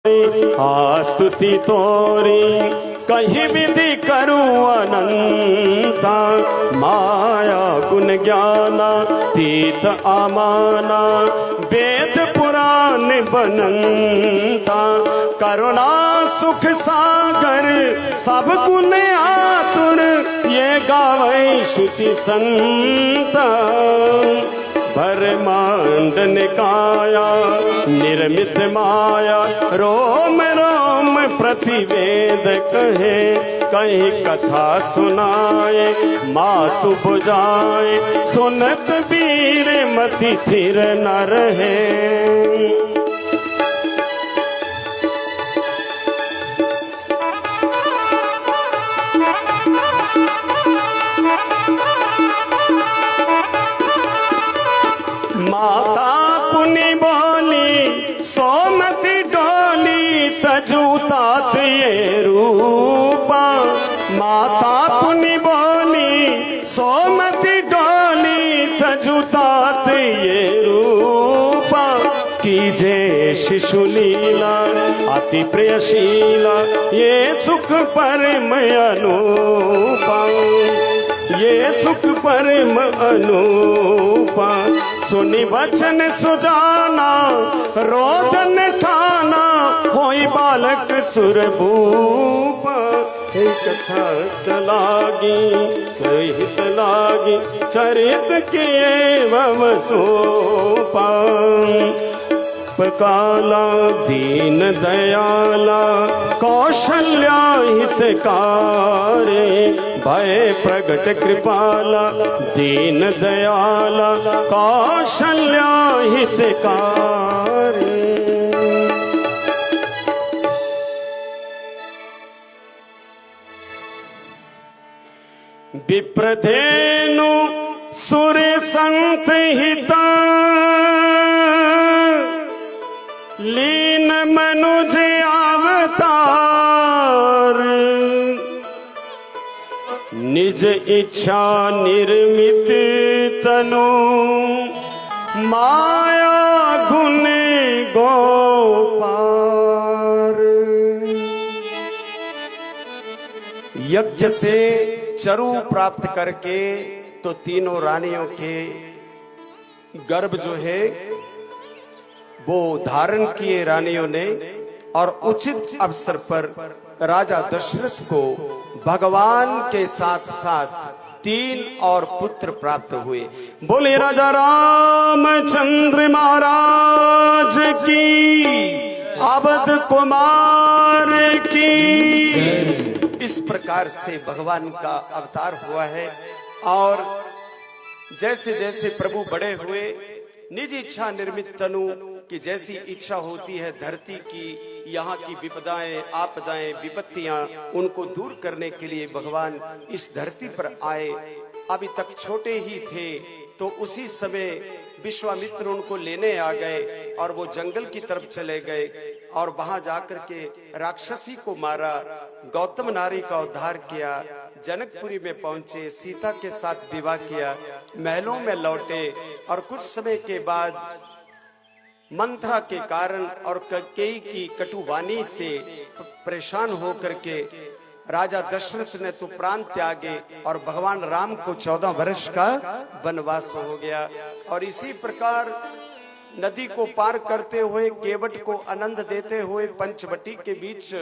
स्तुति तोरी कहीं विधि करूं अनंता, माया गुण ज्ञाना तीत आमाना, वेद पुराण बनंता, करुणा सुख सागर सब गुण आतुर, ये गावे श्रुति संता। ब्रह्मांड निकाया निर्मित माया, रोम रोम प्रतिवेद कहे, कहीं कथा सुनाए मातु बुझाए, सुनत वीर मति थिर न रहे। माता पुनि बोली सोमति डोली, तजूतात ये रूपा। माता पुनि बोली सोमति डोली, तजूतात ये रूपा। कीजे शिशु लीला अति प्रियशीला, ये सुख परम अनूपा, ये सुख परम अनूपा। सुनि वचन सुजाना रोदन ठाना, होई बालक सुरभूपा। कथा तलागी कहित लागी, चरित किए वसोपा। काला दीन दयाला कौशल्या हितकारे, भय प्रगट कृपाला दीन दयाला कौशल्या हितकारे। विप्रधेनु सुर संत हिता, लीन मनुज अवतार। निज इच्छा निर्मित तनु, माया गुण गोपार। यज्ञ से चरु प्राप्त करके तो तीनों रानियों के गर्भ जो है वो धारण किए रानियों ने, और उचित अवसर पर राजा दशरथ को भगवान के साथ साथ 3 और पुत्र प्राप्त हुए। बोले राजा रामचंद्र महाराज की, अवध कुमार की। इस प्रकार से भगवान का अवतार हुआ है। और जैसे जैसे प्रभु बड़े हुए, निज इच्छा निर्मित तनु कि जैसी इच्छा होती है धरती की, यहाँ की विपदाएं आपदाएं विपत्तियां, उनको दूर करने के लिए भगवान इस धरती पर आए। अभी तक छोटे ही थे तो उसी समय विश्वामित्र उनको लेने आ गए और वो जंगल की तरफ चले गए और वहां जाकर के राक्षसी को मारा, गौतम नारी का उद्धार किया, जनकपुरी में पहुंचे, सीता के साथ विवाह किया, महलों में लौटे। और कुछ समय के बाद मंथरा के कारण और कैकेयी की कटुवाणी से परेशान होकर के राजा दशरथ ने तो प्राण त्यागे और भगवान राम को 14 वर्ष का वनवास हो गया। और इसी प्रकार नदी को पार करते हुए, केवट को आनंद देते हुए पंचवटी के बीच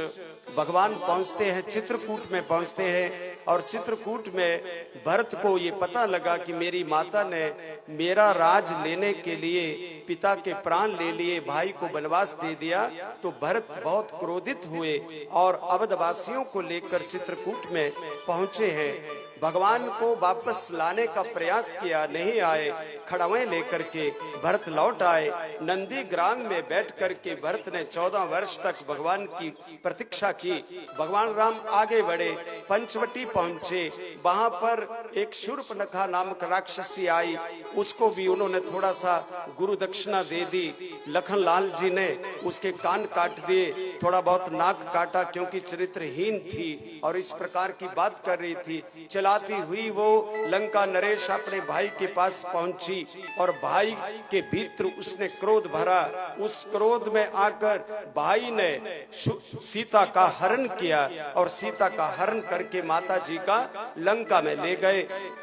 भगवान पहुंचते हैं, चित्रकूट में पहुंचते हैं। और चित्रकूट में भरत को ये पता लगा कि मेरी माता ने मेरा राज लेने के लिए पिता के प्राण ले लिए, भाई को वनवास दे दिया। तो भरत बहुत क्रोधित हुए और अवधवासियों को लेकर चित्रकूट में पहुंचे हैं। भगवान को वापस लाने का प्रयास किया, नहीं आए। खड़ावें लेकर के भरत लौट आए। नंदी ग्राम में बैठ करके भरत ने 14 वर्ष तक भगवान की प्रतीक्षा की। भगवान राम आगे बढ़े, पंचवटी पहुंचे। वहां पर एक शूर्पणखा नामक राक्षसी आई, उसको भी उन्होंने थोड़ा सा गुरु दक्षिणा दे दी। लखन लाल जी ने उसके कान काट दिए, थोड़ा बहुत नाक काटा क्योंकि चरित्रहीन थी और इस प्रकार की बात कर रही थी। चलाती हुई वो लंका नरेश अपने भाई के पास पहुंची पहुंची और भाई के भीतर उसने क्रोध भरा। उस क्रोध में आकर भाई ने सीता का हरण किया और सीता का हरण करके माता जी का लंका में ले गए।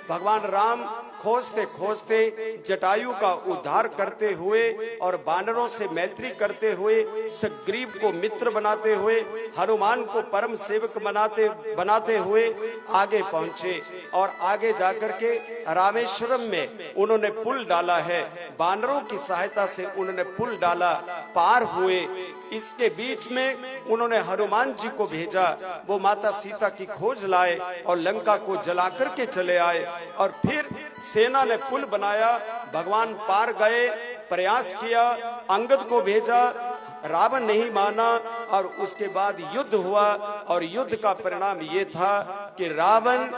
भगवान राम खोजते खोजते जटायु का उद्धार करते हुए और वानरों से मैत्री करते हुए, सुग्रीव को मित्र बनाते हुए, हनुमान को परम सेवक बनाते हुए आगे पहुंचे और आगे जाकर के रामेश्वरम में उन्होंने पुल डाला है। वानरों की सहायता से उन्होंने पुल डाला, पार हुए। इसके बीच में उन्होंने हनुमान जी को भेजा, वो माता सीता की खोज लाए और लंका को जला करके चले आए। और फिर सेना ने पुल बनाया, भगवान पार गए, प्रयास किया, अंगद को भेजा, रावण नहीं माना और उसके बाद युद्ध हुआ। और युद्ध का परिणाम ये था कि रावण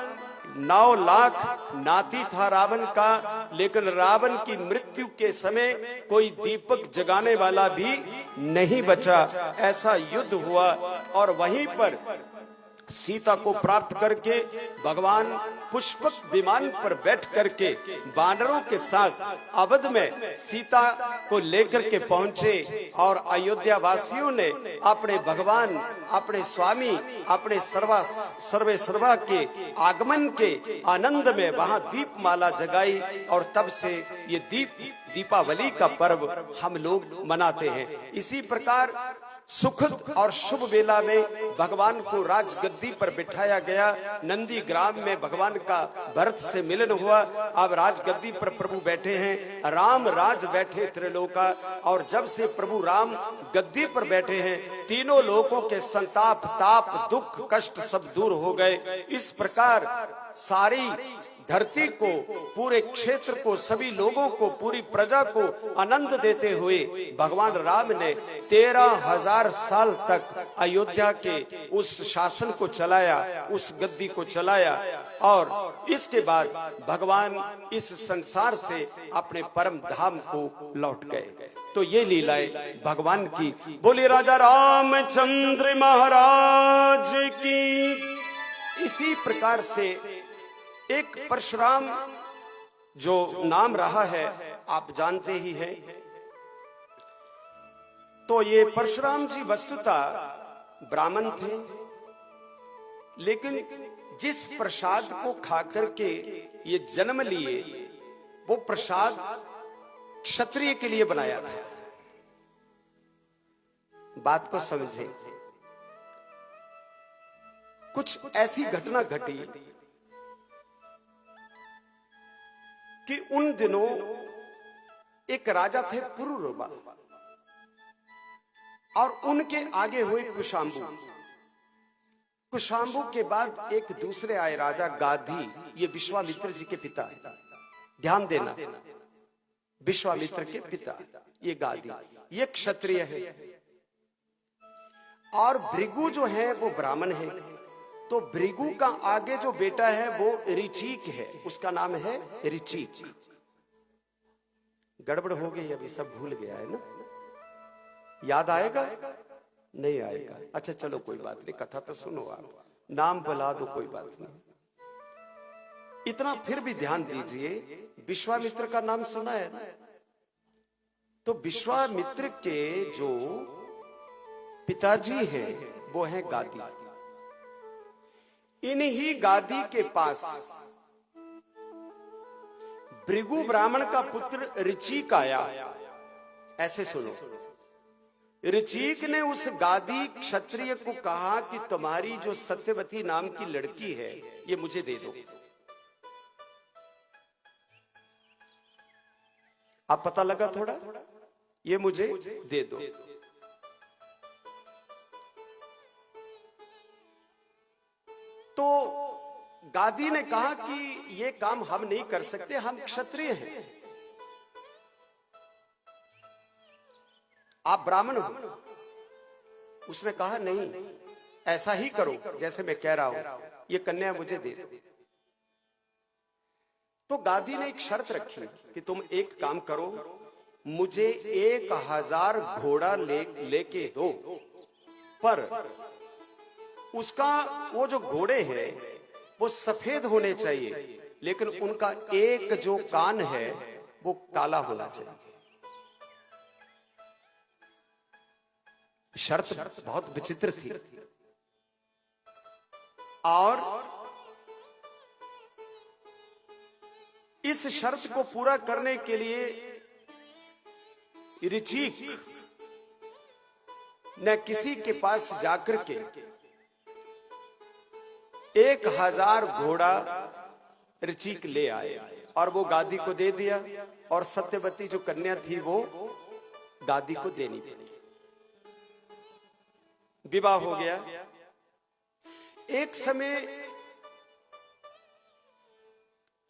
9 लाख नाती था रावण का, लेकिन रावण की मृत्यु के समय कोई दीपक जगाने वाला भी नहीं बचा। ऐसा युद्ध हुआ और वहीं पर सीता को प्राप्त करके भगवान पुष्पक विमान पर बैठ करके वानरों के साथ अवध में सीता को लेकर के पहुंचे। और अयोध्या वासियों ने अपने भगवान, अपने स्वामी, अपने सर्वे सर्वा के आगमन के आनंद में वहां दीपमाला जगाई और तब से ये दीपावली का पर्व हम लोग मनाते हैं। इसी प्रकार सुखद और शुभ वेला में भगवान को राजगद्दी पर बिठाया गया। नंदी ग्राम में भगवान का भरत से मिलन हुआ। अब राजगद्दी पर प्रभु बैठे हैं, राम राज बैठे त्रिलोका। और जब से प्रभु राम गद्दी पर बैठे हैं, तीनों लोगों के संताप, ताप, दुख, कष्ट सब दूर हो गए। इस प्रकार सारी धरती को, पूरे क्षेत्र को, सभी लोगों को, पूरी प्रजा को आनंद देते हुए भगवान राम ने 13,000 साल तक अयोध्या के उस शासन को चलाया, उस गद्दी को चलाया। और इसके बाद भगवान इस संसार से अपने परम धाम को लौट गए। तो ये लीलाएं भगवान की। बोले राजा रामचंद्र महाराज की। इसी प्रकार से एक परशुराम जो नाम रहा है आप जानते ही हैं। तो ये परशुराम जी वस्तुतः ब्राह्मण थे, लेकिन जिस प्रसाद को खाकर के ये जन्म लिए वो प्रसाद क्षत्रिय के लिए बनाया था। बात को समझे। कुछ ऐसी घटना घटी कि उन दिनों एक राजा थे पुरुरवा और उनके आगे हुए कुशांबु। कुशांबु के बाद एक दूसरे आए राजा गाधी। ये विश्वामित्र जी के पिता है, ध्यान देना, विश्वामित्र के पिता ये गाधी, ये क्षत्रिय है। और भृगु जो है वो ब्राह्मण है। तो भृगु का आगे जो बेटा है वो ऋचिक है, उसका नाम है ऋचिक। गड़बड़ हो गई, अभी सब भूल गया है ना। याद आएगा? नहीं आएगा। अच्छा चलो कोई बात नहीं, कथा तो सुनो, आप नाम बुला दो, कोई बात नहीं। इतना फिर भी ध्यान दीजिए, विश्वामित्र का नाम सुना है ना। तो विश्वामित्र के जो पिताजी हैं वो हैं गादी। इन्हीं गादी के पास भृगु ब्राह्मण का पुत्र ऋचिक आया। ऐसे सुनो, ऋचिक ने उस गादी क्षत्रिय को कहा कि तुम्हारी जो सत्यवती नाम की लड़की है ये मुझे दे दो। आप पता लगा थोड़ा, ये मुझे दे दो। तो गादी ने कहा कि ये काम हम नहीं कर सकते, हम क्षत्रिय हैं, आप ब्राह्मण हो। उसने कहा नहीं, ऐसा ही करो जैसे मैं कह रहा हूं, ये कन्या मुझे दे दो। तो गादी ने एक शर्त रखी कि तुम एक काम करो, मुझे 1000 घोड़ा लेके दो, पर उसका वो जो घोड़े हैं वो सफेद होने चाहिए, लेकिन उनका एक जो कान है वो काला होना चाहिए। शर्त बहुत विचित्र थी। और इस शर्त को पूरा करने के लिए ऋचिक ने किसी के पास जाकर के 1000 घोड़ा ऋचिक ले आए और वो गादी को दे दिया। और सत्यवती जो कन्या थी वो गादी को देनी पड़ी। विवाह हो गया। एक समय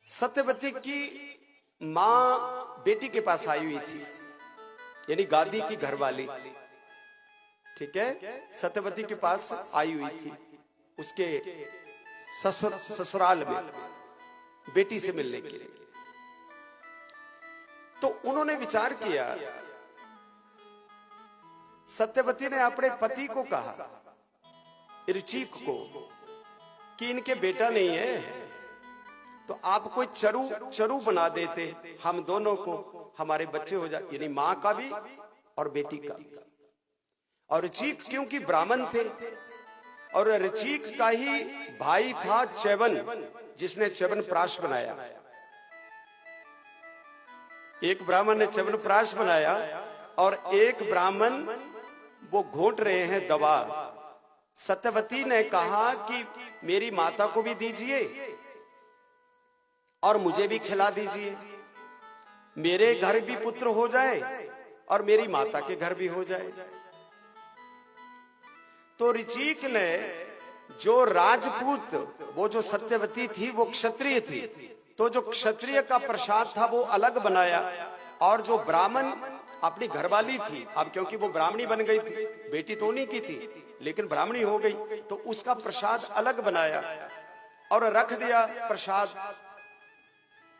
सत्यवती की मां बेटी के पास आई हुई थी, यानी गादी की घरवाली, ठीक है, सत्यवती के पास आई हुई थी उसके ससुराल में बेटी से मिलने के लिए। तो उन्होंने विचार किया, सत्यवती ने अपने पति को कहा, ऋचिक को, कि इनके बेटा नहीं है तो आप कोई चरू बना देते, हम दोनों को हमारे बच्चे हो जाए, यानी मां का भी और बेटी का भी। और ऋचिक क्योंकि ब्राह्मण थे और ऋचिक का ही भाई था च्यवन, जिसने च्यवनप्राश बनाया। एक ब्राह्मण ने च्यवनप्राश बनाया और एक ब्राह्मण वो घोट रहे हैं दवा। सत्यवती ने कहा कि मेरी माता को भी दीजिए और मुझे भी खिला दीजिए, मेरे घर भी पुत्र हो जाए और मेरी माता के घर भी हो जाए। तो ऋचिक ने जो राजपूत, वो जो सत्यवती थी वो क्षत्रिय थी, तो जो क्षत्रिय का प्रसाद था वो अलग बनाया और जो ब्राह्मण अपनी घरवाली थी, अब क्योंकि वो ब्राह्मणी बन गई थी, बेटी तो उन्हीं की थी लेकिन ब्राह्मणी हो गई, तो उसका प्रसाद अलग बनाया और रख दिया प्रसाद।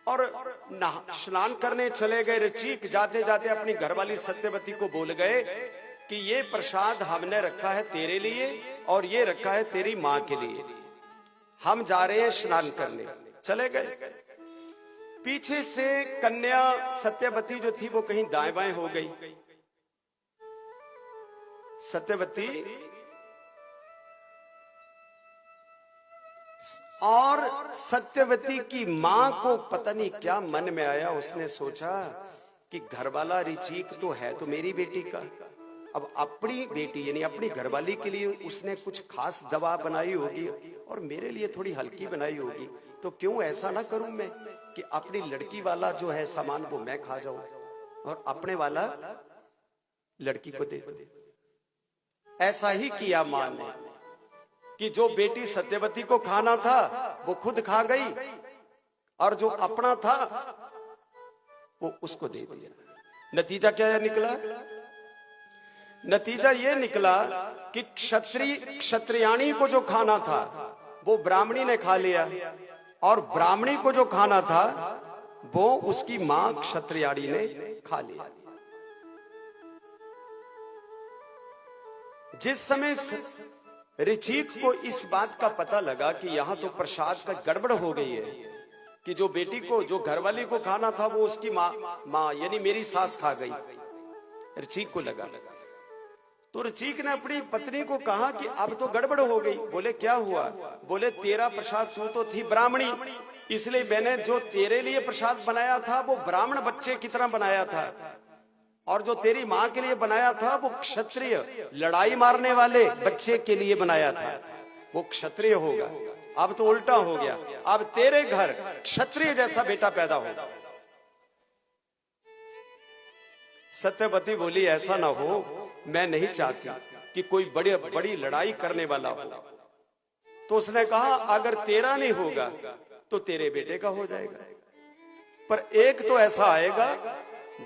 और स्नान करने चले गए ऋचिक। जाते जाते अपनी घरवाली सत्यवती को बोल गए कि ये प्रसाद हमने रखा है तेरे लिए और ये रखा है तेरी मां के लिए, हम जा रहे हैं स्नान करने। चले गए। पीछे से कन्या सत्यवती जो थी वो कहीं दाएं बाएं हो गई। सत्यवती और सत्यवती की मां को पता नहीं क्या मन में आया, उसने सोचा कि घरवाला ऋचिक तो है तो मेरी बेटी का, अब अपनी बेटी यानी अपनी घरवाली के लिए उसने कुछ खास दवा बनाई होगी और मेरे लिए थोड़ी हल्की बनाई होगी, तो क्यों ऐसा ना करूं मैं कि अपनी लड़की वाला जो है सामान वो मैं खा जाऊं और अपने वाला लड़की को दे दूं। ऐसा ही किया मां ने कि जो बेटी सत्यवती को खाना था वो खुद खा गई और जो अपना था वो उसको दे दिया। नतीजा क्या निकला? नतीजा ये निकला कि क्षत्रियाणी को जो खाना था वो ब्राह्मणी ने खा लिया और ब्राह्मणी को जो खाना था वो उसकी मां क्षत्रियाणी ने खा लिया। जिस समय ऋचिक को इस बात का पता लगा कि यहां तो प्रसाद का गड़बड़ हो गई है, कि जो बेटी को, जो घरवाली को खाना था वो उसकी मां यानी मेरी सास खा गई, ऋचिक को लगा। तो ऋचिक ने अपनी पत्नी को कहा कि अब तो गड़बड़ हो गई। बोले क्या हुआ? बोले तेरा प्रसाद, तू तो थी ब्राह्मणी, इसलिए मैंने जो तेरे लिए प्रसाद बनाया था वो ब्राह्मण बच्चे की तरह बनाया था और जो तेरी मां के लिए बनाया था वो क्षत्रिय लड़ाई मारने वाले बच्चे के लिए बनाया था, वो क्षत्रिय होगा। अब तो उल्टा हो गया, अब तेरे घर क्षत्रिय जैसा बेटा पैदा होगा। सत्यवती बोली ऐसा ना हो, मैं नहीं चाहती कि कोई बड़ी लड़ाई करने वाला हो। तो उसने कहा अगर तेरा नहीं होगा तो तेरे बेटे का हो जाएगा, पर एक तो ऐसा आएगा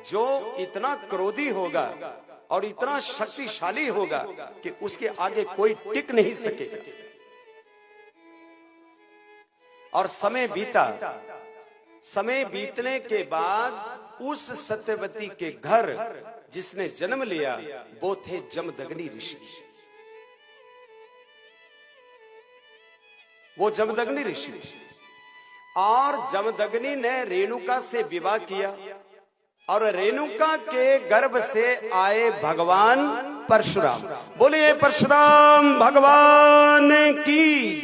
जो इतना क्रोधी होगा और इतना शक्तिशाली होगा कि उसके आगे कोई टिक नहीं सकेगा। और समय बीता। समय बीतने के बाद उस सत्यवती के घर जिसने जन्म लिया वो थे जमदग्नि ऋषि। वो जमदग्नि ऋषि और जमदग्नि ने रेणुका से विवाह किया और रेणुका के गर्भ से आए भगवान परशुराम। बोलिए परशुराम भगवान की।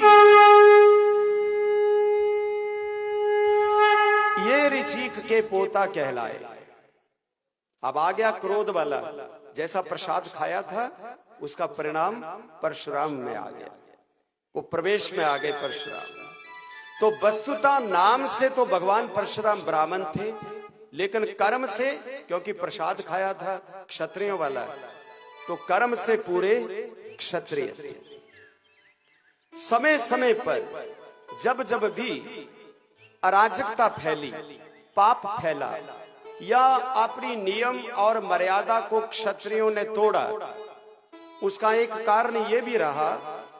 ये ऋचिक के पोता कहलाए। अब आ गया क्रोध वाला, जैसा प्रसाद खाया था उसका परिणाम परशुराम में आ गया, वो प्रवेश में आ गए परशुराम। तो वस्तुतः नाम से तो भगवान परशुराम ब्राह्मण थे, लेकिन कर्म से, क्योंकि प्रसाद खाया था क्षत्रियों वाला, तो कर्म से पूरे क्षत्रिय थे। समय समय पर जब जब भी अराजकता फैली, पाप फैला, या अपनी नियम और मर्यादा को क्षत्रियों ने तोड़ा, उसका एक कारण यह भी रहा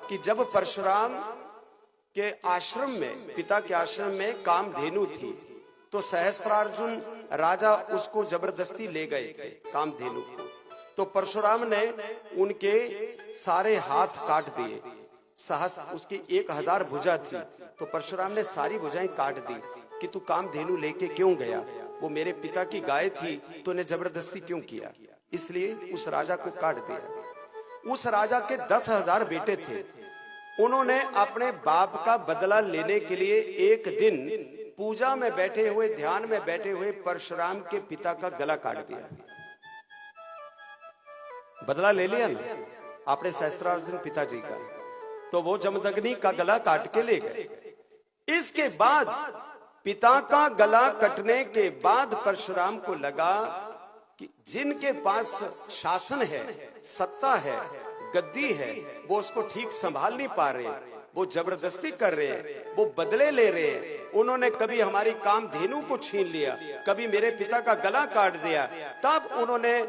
कि जब परशुराम के आश्रम में, पिता के आश्रम में कामधेनु थी, तो सहस्त्रार्जुन राजा उसको जबरदस्ती ले गए थे कामधेनु को। तो परशुराम ने उनके सारे हाथ काट दिए। सहस्त्र, उसकी 1000 भुजा थी, तो परशुराम ने सारी भुजाएं काट दी कि तू कामधेनु लेके क्यों गया, वो मेरे पिता की गाय थी, तूने जबरदस्ती क्यों किया, इसलिए उस राजा को काट दिया। उस राजा के 10,000 बेटे थे, उन्होंने अपने बाप का बदला लेने के लिए एक दिन पूजा में बैठे हुए, ध्यान में बैठे हुए परशुराम के पिता का गला काट दिया। बदला ले लिया ना आपने सहस्त्रार्जुन पिताजी का, तो वो जमदग्नि का गला काट के ले गए। इसके बाद पिता का गला कटने के बाद परशुराम को लगा कि जिनके पास शासन है, सत्ता है, गद्दी है, वो उसको ठीक संभाल नहीं पा रहे, वो जबरदस्ती कर रहे हैं, वो बदले ले रहे हैं। उन्होंने कभी हमारी कामधेनु को छीन लिया, कभी मेरे पिता का गला काट दिया। तब उन्होंने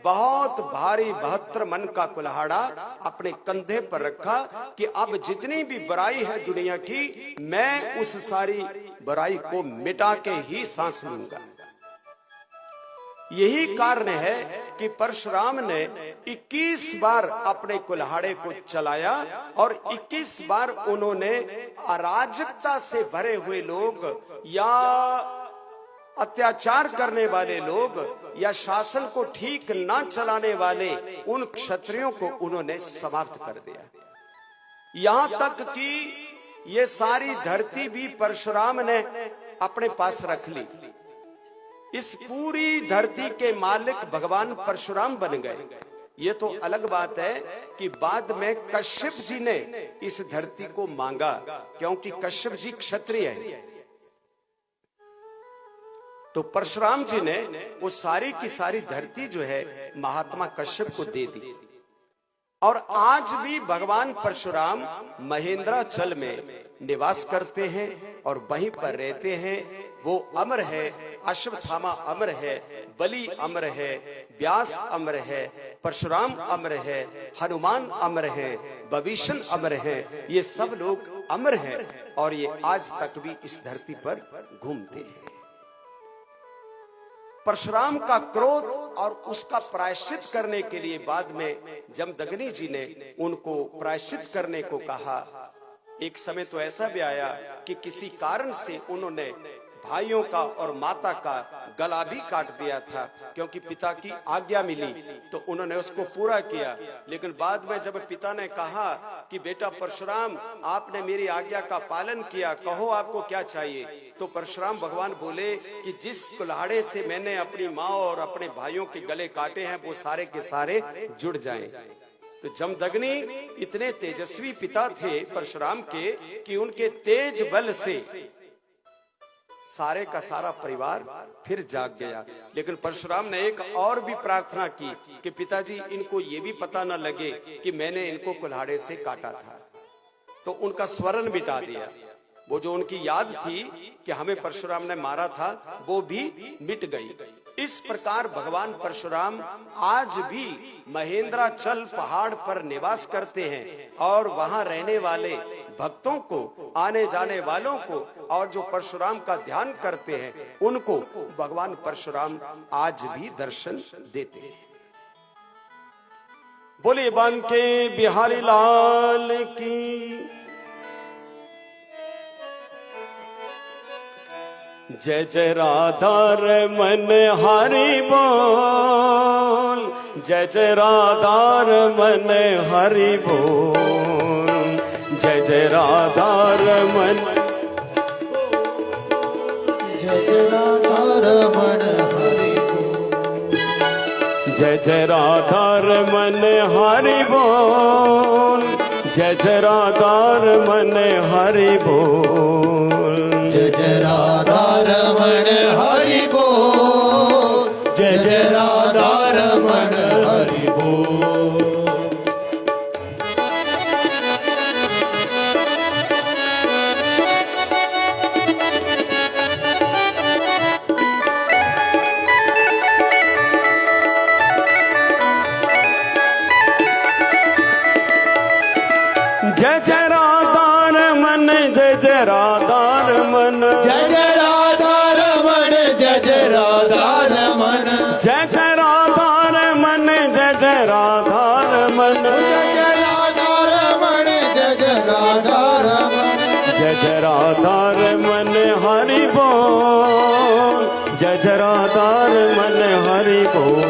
बहुत भारी 72 मन का कुल्हाड़ा अपने कंधे पर रखा कि अब जितनी भी बुराई है दुनिया की, मैं उस सारी बुराई को मिटा के ही सांस लूंगा। यही कारण है कि परशुराम ने 21 बार अपने कुल्हाड़े को चलाया और 21 बार उन्होंने अराजकता से भरे हुए लोग या अत्याचार करने वाले लोग या शासन को ठीक ना चलाने वाले उन क्षत्रियों को उन्होंने समाप्त कर दिया। यहां तक कि ये सारी धरती भी परशुराम ने अपने पास रख ली। इस पूरी धरती के मालिक भगवान परशुराम बन गए। ये तो अलग बात है कि बाद में कश्यप जी ने इस धरती को मांगा, क्योंकि कश्यप जी क्षत्रिय है। तो परशुराम जी ने वो सारी की सारी धरती जो है महात्मा कश्यप को दे दी। और आज भी भगवान परशुराम महेंद्राचल में निवास करते हैं और वहीं पर रहते हैं। वो अमर है, अश्वत्थामा अमर है, बलि अमर है, व्यास अमर है, परशुराम अमर है, हनुमान अमर है, विभीषण अमर है। ये सब लोग अमर हैं और ये आज तक भी इस धरती पर घूमते हैं। परशुराम का क्रोध और उसका प्रायश्चित करने के लिए बाद में जमदग्नि जी ने उनको प्रायश्चित करने को कहा। एक समय तो ऐसा भी आया कि किसी कारण से उन्होंने भाइयों का और माता का गला भी काट दिया था, क्योंकि पिता की आज्ञा मिली तो उन्होंने उसको पूरा किया। लेकिन बाद में जब पिता ने कहा कि बेटा परशुराम, आपने मेरी आज्ञा का पालन किया, कहो आपको क्या चाहिए, तो परशुराम भगवान बोले कि जिस कुल्हाड़े से मैंने अपनी माँ और अपने भाइयों के गले काटे हैं वो सारे के सारे जुड़ जाएं। तो जमदग्नि इतने तेजस्वी पिता थे परशुराम के कि उनके तेज बल से सारे का सारा परिवार फिर जाग गया। लेकिन परशुराम ने एक और भी प्रार्थना की कि पिताजी इनको ये भी पता न लगे कि मैंने इनको कुल्हाड़े से काटा था। तो उनका स्वरण मिटा दिया। वो जो उनकी याद थी कि हमें परशुराम ने मारा था वो भी मिट गई। इस प्रकार भगवान परशुराम आज भी महेंद्राचल पहाड़ पर निवास करते हैं और वहां रहने वाले भक्तों को, आने जाने वालों को और जो परशुराम का ध्यान करते हैं उनको भगवान परशुराम आज भी दर्शन देते हैं। बोले बांके बिहारी लाल की। जय जय राधा रमन हरि बोल, जय जय राधा रमन हरि बोल, जय जय राधा रमन, जय जय राधा रमन हरि बोल, जय जय राधा रमन हरि बोल, जय जय राधा रमन हरि बोल, जय जय राधा रमन हरि बोल, जय जय राधा रमन हरि बोल। जय जय राधा रमन, जय जय राधा रमन, जय जय राधा रमन, जय जय राधा रमन, जय जय राधा रमन, जय जय राधा रमन, जय जय राधा रमन, जय जय राधा रमन, जय जय राधा रमन हरि बोल, जय जय राधा रमन हरि बोल,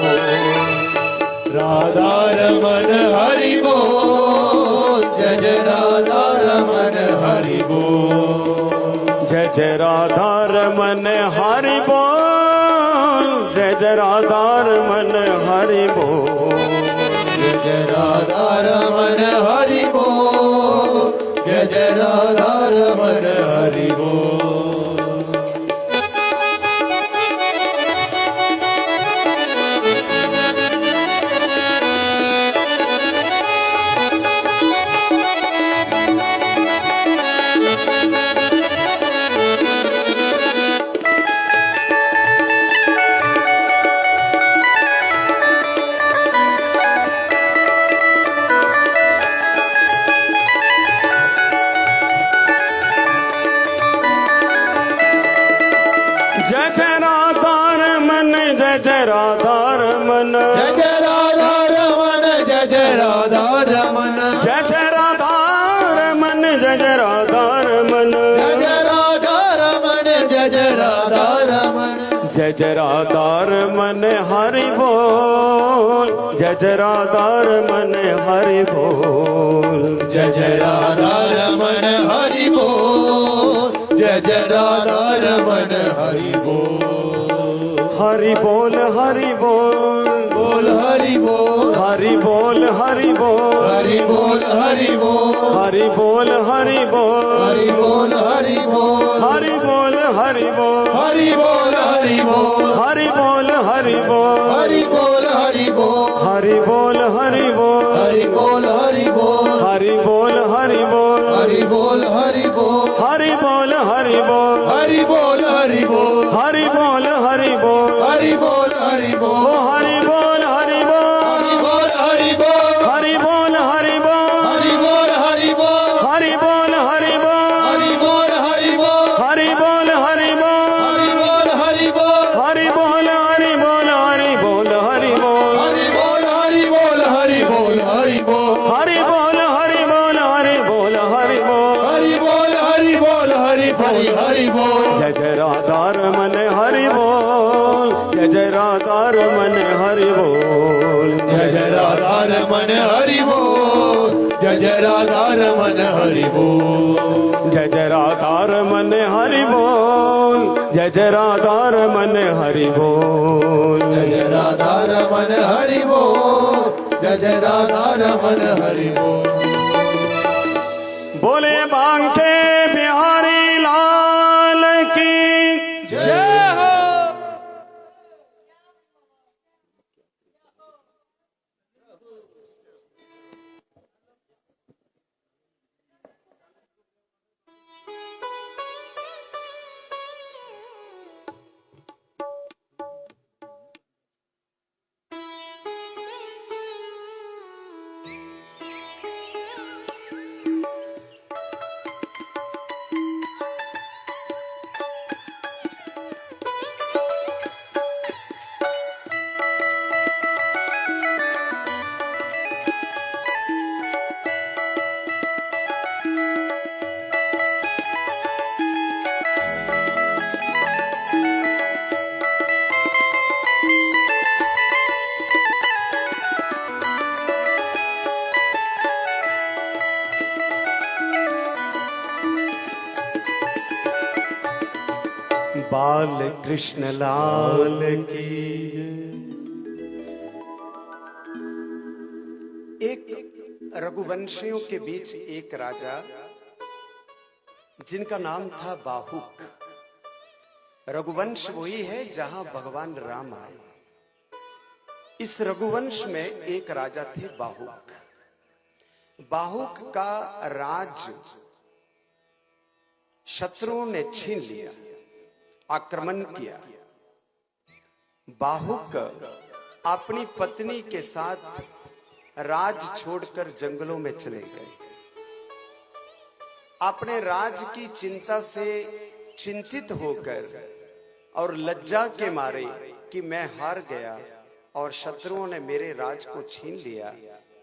राधा रमन हरि बोल, जय जय राधा रमन हरि बोल, जय जय राधा रमन हरि बोल, जय जय राधा रमन हरि बोल, जय जय राधा रमन हरि बोल, जय जय राधा रमन हरि बोल। जय जय राधा रमन, जय जय राधा रमन, जय जय राधा रमन, जय जय राधा रमन, जय जय राधा रमन, जय जय राधा रमन, जय जय राधा रमन, जय जय राधा रमन, जय जय राधा रमन हरि बोल, जय जय राधा रमन हरि बोल, जय जय राधा रमन हरि बोल, जय जय राधा रमन हरि बोल। हरि बोल हरि बोल, बोल हरि बोल, हरि बोल हरि बोल, हरि बोल हरि बोल, हरि बोल हरि बोल, हरि बोल हरि बोल, हरि बोल हरि बोल, हरि बोल हरि बोल, हरि बोल हरि बोल, हरि बोल हरि बोल, हरि बोल हरि बोल, हरि बोल हरि बोल, हरि बोल हरि बोल, हरि बोल हरि बोल, हरि बोल हरि बोल, हरि बोल हरि बोल, हरि बोल हरि बोल, हरि बोल हरि ओ बोल, हरि बोल हरि बोल, हरि बोल हरि बोल, हरि बोल हरि बोल, हरि बोल हरि बोल, हरि बोल हरि बोल, हरि बोल हरि बोल, हरि बोल हरि बोल, हरि बोल हरि बोल, हरि बोल हरि बोल, हरि बोल हरि बोल, हरि बोल हरि बोल, हरि बोल हरि बोल, हरि बोल हरि बोल, हरि बोल हरि बोल, हरि बोल हरि बोल, हरि बोल हरि बोल। जय जय राधा रमन हरि बोल, जय जय राधा रमन हरि बोल, जय जय राधा रमन हरि बोल, जय जय राधा रमन हरि बोल, जय जय राधा रमन हरि बोल, जय जय राधा रमन हरि बोल, जय जय राधा रमन हरि बोल, जय जय राधा रमन हरि बोल। बोले बांके बिहारी लाल की जय हो। बाल कृष्ण लाल की। एक रघुवंशियों के बीच एक राजा जिनका नाम था बाहुक। रघुवंश वही है जहां भगवान राम आए। इस रघुवंश में एक राजा थे बाहुक। बाहुक का राज शत्रुओं ने छीन लिया, आक्रमण किया। बाहुक अपनी पत्नी के साथ राज छोड़कर जंगलों में चले गए। अपने राज की चिंता से चिंतित होकर और लज्जा के मारे कि मैं हार गया और शत्रुओं ने मेरे राज को छीन लिया,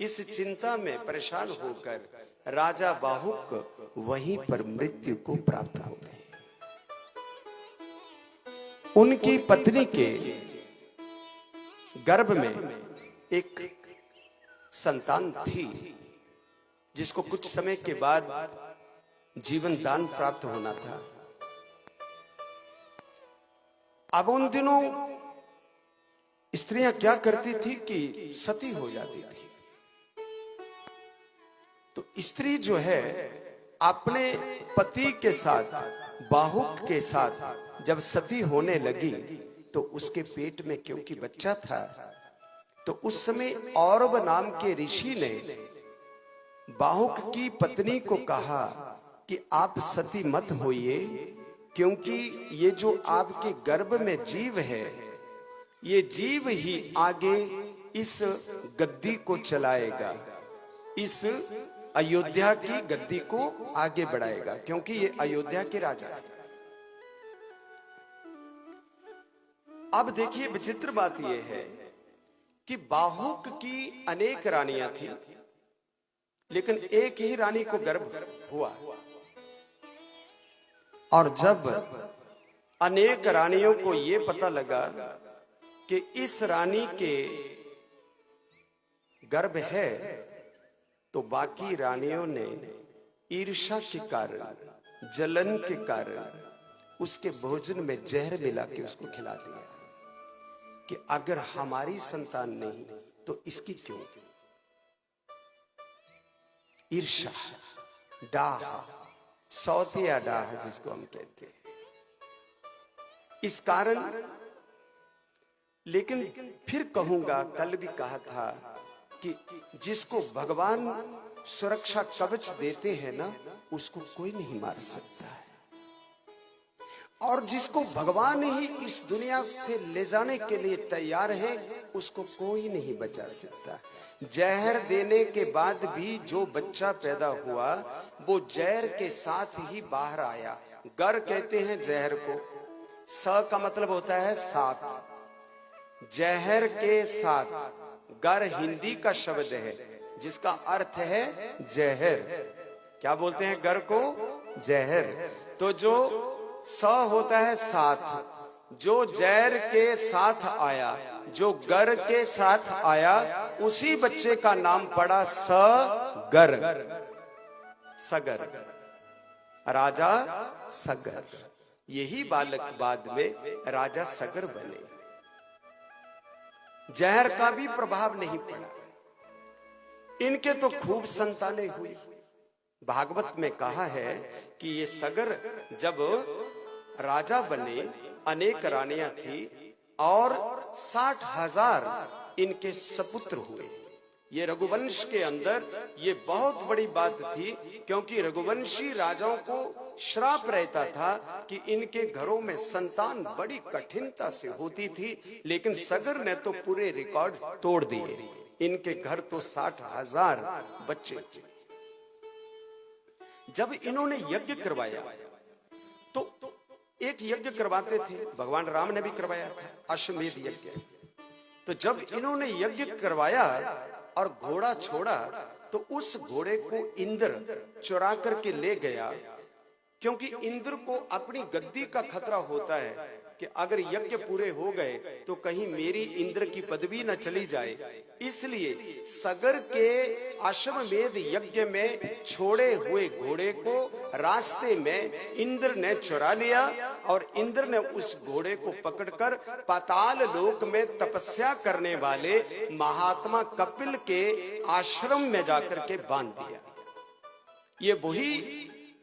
इस चिंता में परेशान होकर राजा बाहुक वहीं पर मृत्यु को प्राप्त हो गए। उनकी पत्नी के गर्भ में एक संतान थी जिसको कुछ समय के बाद जीवन दान प्राप्त होना था। अब उन दिनों स्त्रियां क्या करती थी कि सती हो जाती थी। तो स्त्री जो है अपने पति के साथ, बाहुक के साथ जब सती होने लगी तो उसके पेट में क्योंकि बच्चा था, तो उस समय औरव नाम के ऋषि ने बाहुक की पत्नी को कहा कि आप सती मत होइए, क्योंकि ये जो आपके गर्भ में जीव है, ये जीव ही आगे इस गद्दी को चलाएगा, इस अयोध्या की गद्दी को आगे बढ़ाएगा, क्योंकि ये अयोध्या के राजा है। अब देखिए विचित्र बात यह है कि बाहुक की अनेक रानियां थी, लेकिन एक ही रानी को गर्भ हुआ। और जब अनेक रानियों को यह पता लगा कि इस रानी के गर्भ है, तो बाकी रानियों ने ईर्ष्या के कारण, जलन के कारण उसके भोजन में जहर मिला के उसको खिला दिया कि अगर हमारी संतान नहीं तो इसकी क्यों। ईर्ष्या, डाह, सौतिया डाह जिसको हम कहते हैं, इस कारण। लेकिन फिर कहूंगा, कल भी कहा था कि जिसको भगवान सुरक्षा कवच देते हैं ना, उसको कोई नहीं मार सकता है, और जिसको भगवान ही इस दुनिया से ले जाने के लिए तैयार है, उसको कोई नहीं बचा सकता। जहर देने के बाद भी जो बच्चा पैदा हुआ वो जहर के साथ ही बाहर आया। गर कहते हैं जहर को, स का मतलब होता है साथ, जहर के साथ। गर हिंदी का शब्द है जिसका अर्थ है जहर। क्या बोलते हैं गर को? जहर। तो जो स होता है साथ, जो जहर के साथ आया, जो गर के साथ आया, उसी बच्चे का नाम पड़ा सगर। सगर, राजा सगर। यही बालक बाद में राजा सगर बने। जहर का भी प्रभाव नहीं पड़ा। इनके तो खूब संतानें हुई। भागवत में कहा है कि ये सगर जब राजा बने, अनेक रानियां थी और 60,000 इनके सपुत्र हुए। ये रघुवंश के अंदर ये बहुत बड़ी बात थी, क्योंकि रघुवंशी राजाओं को श्राप रहता था कि इनके घरों में संतान बड़ी कठिनता से होती थी, लेकिन सगर ने तो पूरे रिकॉर्ड तोड़ दिए। इनके घर तो 60,000 बच्चे। जब इन्होंने यज्ञ करवाया तो एक यज्ञ करवाते थे, भगवान राम ने भी करवाया था, अश्वमेध यज्ञ। तो जब इन्होंने यज्ञ करवाया और घोड़ा छोड़ा, तो उस घोड़े को इंद्र चुरा करके ले गया, क्योंकि इंद्र को अपनी गद्दी का खतरा होता है। कि अगर यज्ञ पूरे हो गए तो कहीं मेरी इंद्र की पदवी न चली जाए, इसलिए सगर के अश्वमेध यज्ञ में छोड़े हुए घोड़े को रास्ते में इंद्र ने चुरा लिया और इंद्र ने उस घोड़े को पकड़कर पाताल लोक में तपस्या करने वाले महात्मा कपिल के आश्रम में जाकर के बांध दिया। ये वही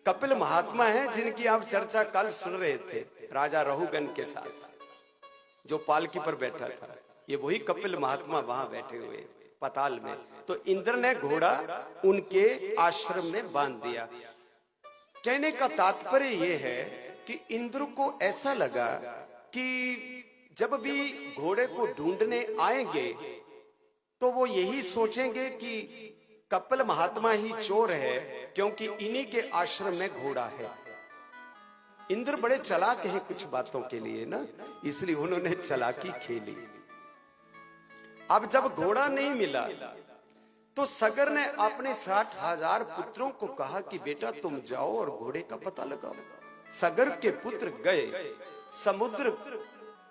कपिल महात्मा है जिनकी आप चर्चा कल सुन रहे थे राजा रहुगन के साथ, जो पालकी पर बैठा था। ये वही कपिल महात्मा वहां बैठे हुए पाताल में। तो इंद्र ने घोड़ा उनके आश्रम में बांध दिया। कहने का तात्पर्य यह है कि इंद्र को ऐसा लगा कि जब भी घोड़े को ढूंढने आएंगे तो वो यही सोचेंगे कि कपिल महात्मा ही चोर है, क्योंकि इन्हीं के आश्रम में घोड़ा है। इंद्र बड़े चालाक हैं कुछ बातों के लिए ना, इसलिए उन्होंने चालाकी खेली। अब जब घोड़ा नहीं मिला तो सगर ने अपने 60,000 पुत्रों को कहा कि बेटा तुम जाओ और घोड़े का पता लगाओ। सगर के पुत्र गए, समुद्र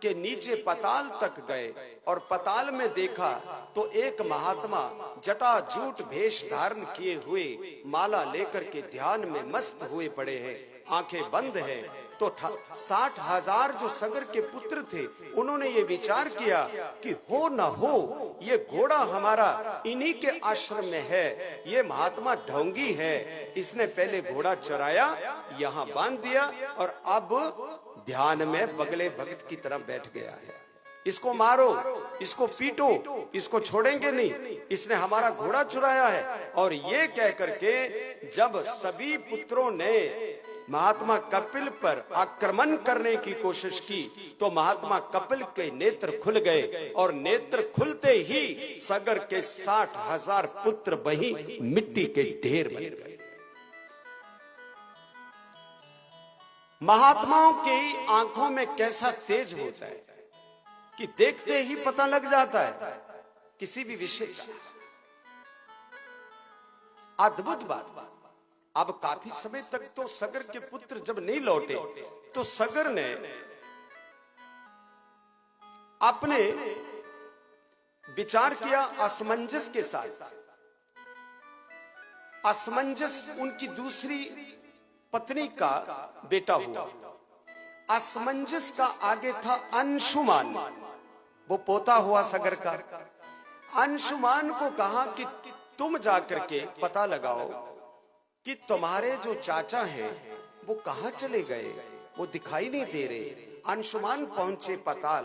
के नीचे पताल तक गए और पताल में देखा तो एक महात्मा जटाजूट वेश धारण किए हुए माला लेकर के ध्यान में मस्त हुए पड़े हैं, आंखें बंद हैं। तो 60,000 जो सगर के पुत्र थे उन्होंने ये विचार किया कि हो ना हो ये घोड़ा हमारा इन्हीं के आश्रम में है, ये महात्मा ढोंगी है, इसने पहले घोड़ा चुराया, यहाँ बांध दिया और अब ध्यान में बगले भक्त की तरह बैठ गया है। इसको मारो, इसको पीटो, इसको छोड़ेंगे नहीं, इसने हमारा घोड़ा चुराया है। और ये कह करके जब सभी पुत्रों ने महात्मा कपिल पर आक्रमण करने की कोशिश की तो महात्मा कपिल के नेत्र खुल गए और नेत्र खुलते ही सगर के 60,000 पुत्र वहीं मिट्टी के ढेर बन गए। महात्माओं की आंखों में कैसा तेज होता है कि देखते ही पता लग जाता है किसी भी विषय का। अद्भुत बात। अब काफी समय तक तो सगर के पुत्र जब नहीं लौटे तो सगर ने अपने विचार किया असमंजस के साथ। असमंजस उनकी दूसरी पत्नी का बेटा हुआ। असमंजस का आगे था अंशुमान, वो पोता हुआ सगर का। अंशुमान को कहा कि तुम जाकर के पता लगाओ कि तुम्हारे जो चाचा हैं वो कहां चले गए, वो दिखाई नहीं दे रहे। अंशुमान पहुंचे पाताल,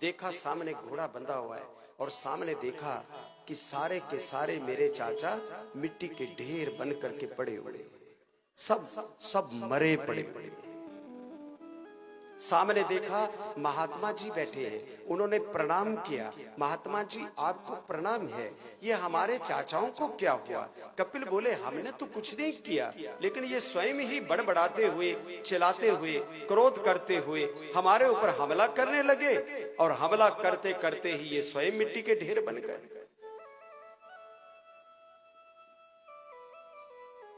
देखा सामने घोड़ा बंधा हुआ है और सामने देखा कि सारे के सारे मेरे चाचा मिट्टी के ढेर बन करके पड़े हुए, सब मरे पड़े। सामने देखा महात्मा जी बैठे हैं, उन्होंने प्रणाम किया। महात्मा जी आपको प्रणाम है, ये हमारे चाचाओं को क्या हुआ? कपिल बोले हमने तो कुछ नहीं किया, लेकिन ये स्वयं ही बड़बड़ाते हुए, चिल्लाते हुए, क्रोध करते हुए हमारे ऊपर हमला करने लगे और हमला करते करते ही ये स्वयं मिट्टी के ढेर बन गए।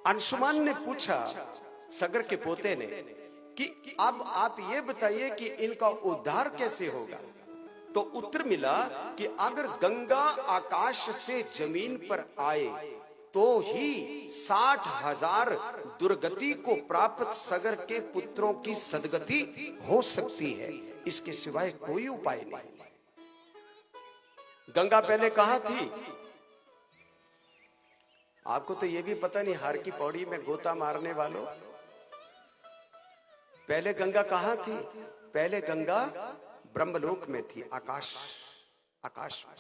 अंशुमान ने पूछा सगर के पोते ने कि अब आप ये बताइए कि इनका उद्धार कैसे होगा? तो उत्तर मिला कि अगर गंगा आकाश से जमीन पर आए तो ही 60,000 दुर्गति को प्राप्त सगर के पुत्रों की सदगति हो सकती है, इसके सिवाय कोई उपाय नहीं। गंगा पहले कहां थी? आपको तो यह भी पता नहीं, हार की पौड़ी में गोता मारने वालों, पहले गंगा कहां थी? पहले गंगा ब्रह्मलोक में थी, आकाश में।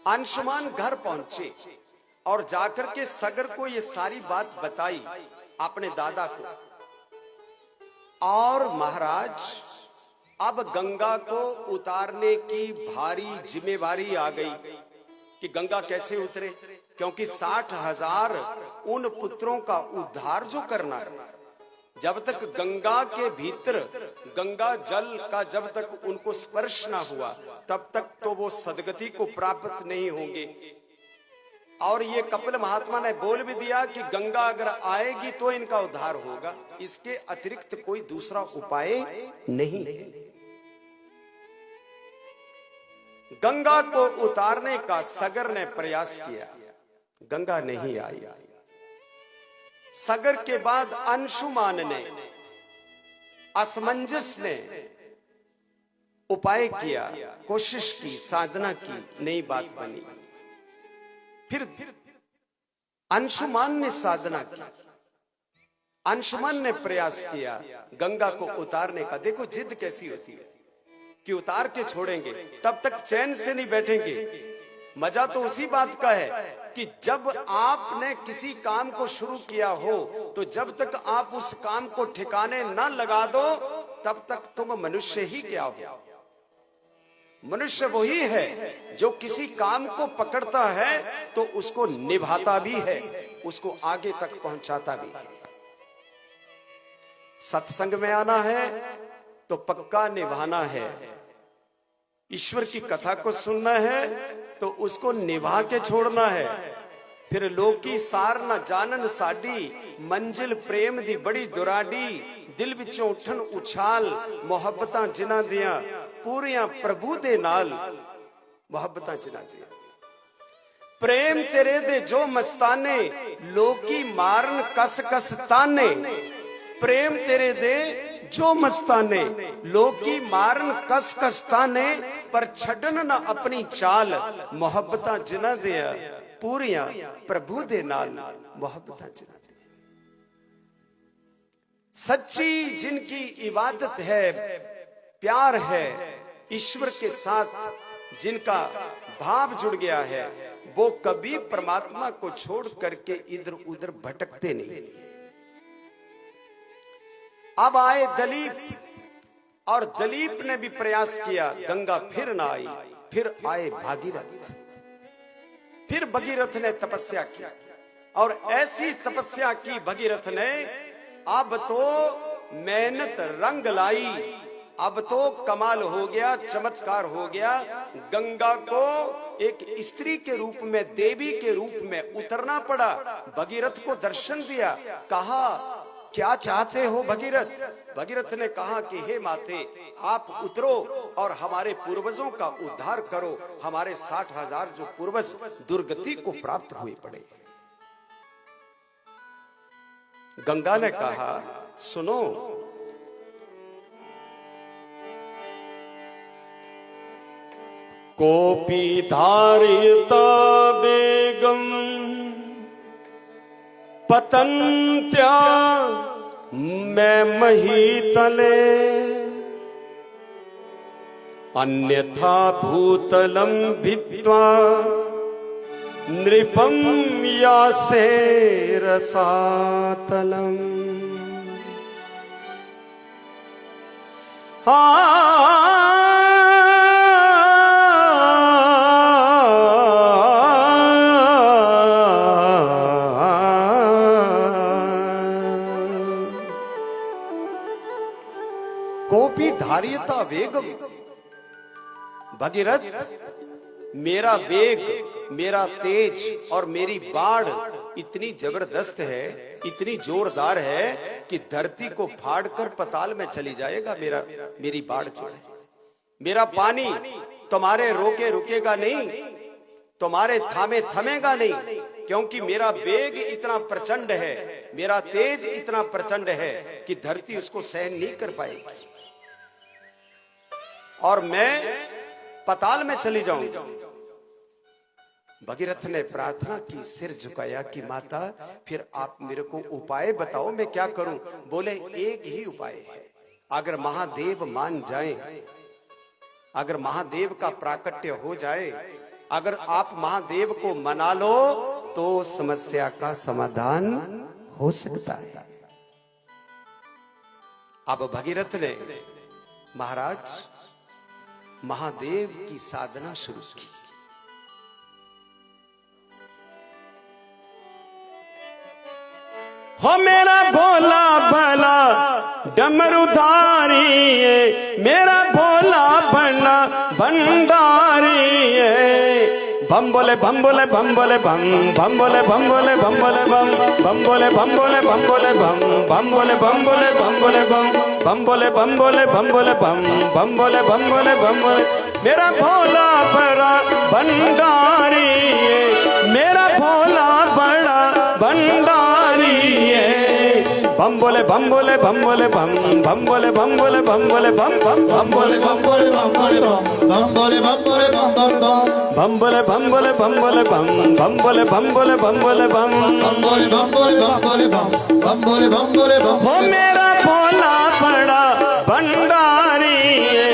अंशुमान घर पहुंचे और जाकर के सगर को ये सारी बात बताई अपने दादा को। और महाराज अब गंगा को उतारने की भारी जिम्मेवारी आ गई कि गंगा कैसे उतरे, क्योंकि 60,000 उन पुत्रों का उद्धार जो करना है। जब तक गंगा के भीतर गंगा जल का जब तक उनको स्पर्श ना हुआ तब तक तो वो सदगति को प्राप्त नहीं होंगे। और ये कपिल महात्मा ने बोल भी दिया कि गंगा अगर आएगी तो इनका उद्धार होगा, इसके अतिरिक्त कोई दूसरा उपाय नहीं। गंगा को उतारने का सगर ने प्रयास किया, गंगा नहीं आई। सगर के बाद अंशुमान ने, असमंजस ने उपाय किया, कोशिश की, साधना की, नई बात बनी। फिर अंशुमान ने साधना की, अंशुमान ने प्रयास किया गंगा को उतारने का। देखो जिद कैसी होती है कि उतार के छोड़ेंगे, तब तक चैन से नहीं बैठेंगे। मजा तो उसी बात का है कि जब आपने किसी काम को शुरू किया हो तो जब तक आप उस काम को ठिकाने न लगा दो तब तक तुम मनुष्य ही क्या हो। मनुष्य वही है जो किसी काम को पकड़ता है तो उसको निभाता भी है, उसको आगे तक पहुंचाता भी है। सत्संग में आना है तो पक्का निभाना है, ईश्वर की कथा को सुनना है तो उसको निभा के छोड़ना है। फिर लोकी सार न जानन साडी, मंजिल प्रेम दी बड़ी दुराडी, दिल विचों उठन उछाल, मुहब्बतां जिन्हां दियां पूरियां प्रभु दे नाल, मुहब्बतां जिन्हां दियां। प्रेम तेरे दे जो मस्ताने, लोकी मारन कस कस ताने। प्रेम तेरे दे जो मस्ताने, लोकी मारन कस कस ताने, पर छड़न ना अपनी चाल, मुहब्बतां जिन्हां दियां पूरियां प्रभु दे नाल, मुहब्बतां जिन्हां दियां। सच्ची जिनकी इबादत है, प्यार है, ईश्वर के साथ जिनका भाव जुड़ गया है, वो कभी परमात्मा को छोड़ करके इधर उधर भटकते नहीं। अब आए दलीप, और दलीप ने भी प्रयास किया, गंगा फिर ना आई। फिर आए भागीरथ, फिर भगीरथ ने तपस्या की, और ऐसी तपस्या की भगीरथ ने, अब तो मेहनत रंग लाई, अब तो कमाल हो गया, चमत्कार हो गया। गंगा को एक स्त्री के रूप में, देवी के रूप में उतरना पड़ा। भगीरथ को दर्शन दिया, कहा क्या चाहते हो भगीरथ? भगीरथ ने कहा कि हे माते, आप उतरो और हमारे पूर्वजों का उद्धार करो। हमारे 60,000 जो पूर्वज दुर्गति को प्राप्त हुए पड़े। गंगा ने कहा सुनो, कोपी धारिता बेगम पतंत्या मैं मही तले, अन्यथा भूतलम भित्वा नृपम यासे रसातलम। कोपी धारियता वेगम। भगीरथ, मेरा वेग, मेरा तेज और मेरी बाढ़ इतनी जबरदस्त है, इतनी जोरदार है कि धरती को फाड़कर पताल में चली जाएगा। मेरी बाढ़ जो है, मेरा पानी तुम्हारे रोके रुकेगा नहीं, तुम्हारे थामे थमेगा नहीं, क्योंकि मेरा वेग इतना प्रचंड है, मेरा तेज इतना प्रचंड है कि धरती उसको सहन नहीं कर पाएगी और मैं पताल में चली जाऊंगा। भगीरथ ने प्रार्थना की, सिर झुकाया कि माता फिर आप मेरे को उपाय बताओ, मैं क्या करूं? बोले एक ही उपाय है, अगर महादेव मान जाएं, अगर महादेव का प्राकट्य हो जाए, अगर आप महादेव को मना लो तो समस्या का समाधान हो सकता है। अब भगीरथ ने महाराज महादेव की साधना शुरू की। हो मेरा भोला भला डमरुधारी है, मेरा भोला भला भंडारी है, बम बोले बम बोले बम बोले बम बम बोले बम बोले बम बोले बम बम बोले बम बोले बम बोले बम बम बोले बम बोले बम बोले बम बम बोले बम बोले बम बोले बम बम बोले बम बोले बम बोले मेरा भोला बड़ा भंडारी है मेरा भोला बड़ा भंडारी है बम बोले बम बोले बम बोले बम बम बोले बम बोले बम बोले बम बम बम बोले बम बोले बम बोले बम बम बोले बम बोले बम बम बम बम बोले बम बोले बम बोले बम बम बोले बम बोले बम बोले बम बम बोले बम बोले बम बोले बम बम बोले बम बोले बम हो मेरा भोला बड़ा भंडारी है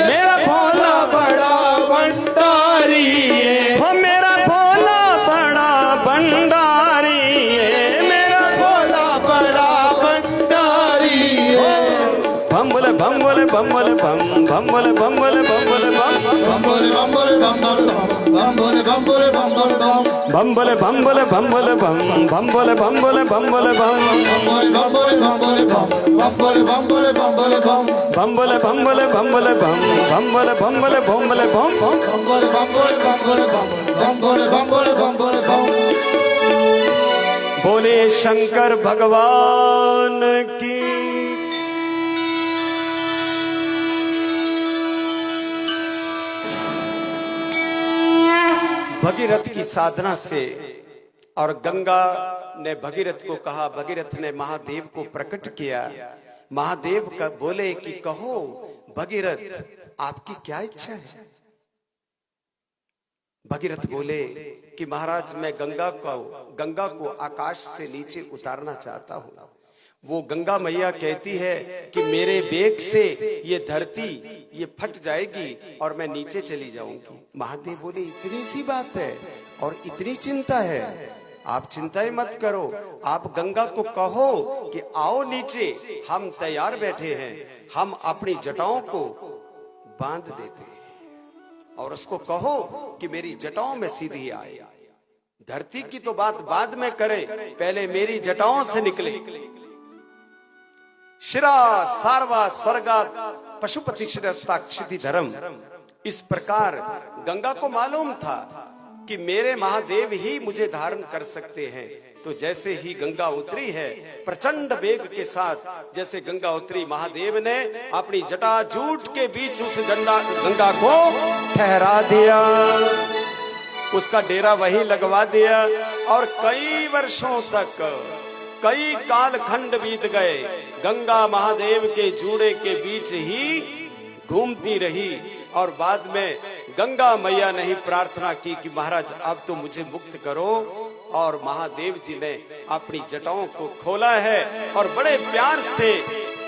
मेरा भोला बड़ा भंडारी है हो मेरा भोला बड़ा भंडारी है मेरा भोला बड़ा भंडारी है बम बोले बम बोले बम बोले बम बम बोले बम बोले बम बोले बम बम बोले बम बोले बम बम बम बोले बम बोले बम बम बम बम बोले बम बोले बम बोले बम बम बोले बम बोले बम बोले बम बम बोले बम बोले बम बोले बम बम बोले बम बोले बम बोले बम बम बोले बम बोले बम बोले बम बम बोले बम बोले बम बोले बम बम बम बोले बम बोले बम बोले बम बम बोले बम बोले बम बोले बम बोले शंकर भगवान की भगीरथ की साधना से और गंगा ने भगीरथ को कहा भगीरथ ने महादेव को प्रकट किया महादेव का बोले कि कहो भगीरथ आपकी क्या इच्छा है भगीरथ बोले कि महाराज मैं गंगा को आकाश से नीचे उतारना चाहता हूं वो गंगा मैया कहती है कि मेरे वेग से ये धरती ये फट जाएगी और मैं नीचे चली जाऊंगी महादेव बोले इतनी सी बात है और इतनी चिंता है आप चिंता ही मत करो आप गंगा को कहो कि आओ नीचे हम तैयार बैठे हैं हम अपनी जटाओं को बांध देते हैं और उसको कहो कि मेरी जटाओं में सीधी आए धरती की तो बात बाद में करे पहले मेरी जटाओं से निकले शिरा सारवा स्वर्गा पशुपति शिरस्ता क्षिति धर्म इस प्रकार गंगा को मालूम था कि मेरे महादेव ही मुझे धारण कर सकते हैं तो जैसे ही गंगा उतरी है प्रचंड वेग के साथ जैसे गंगा उतरी महादेव ने अपनी जटाजूट के बीच उस गंगा को ठहरा दिया उसका डेरा वहीं लगवा दिया और कई वर्षों तक कई कालखंड बीत गए गंगा महादेव के जूड़े के बीच ही घूमती रही और बाद में गंगा मैया ने ही प्रार्थना की कि महाराज अब तो मुझे मुक्त करो और महादेव जी ने अपनी जटाओं को खोला है और बड़े प्यार से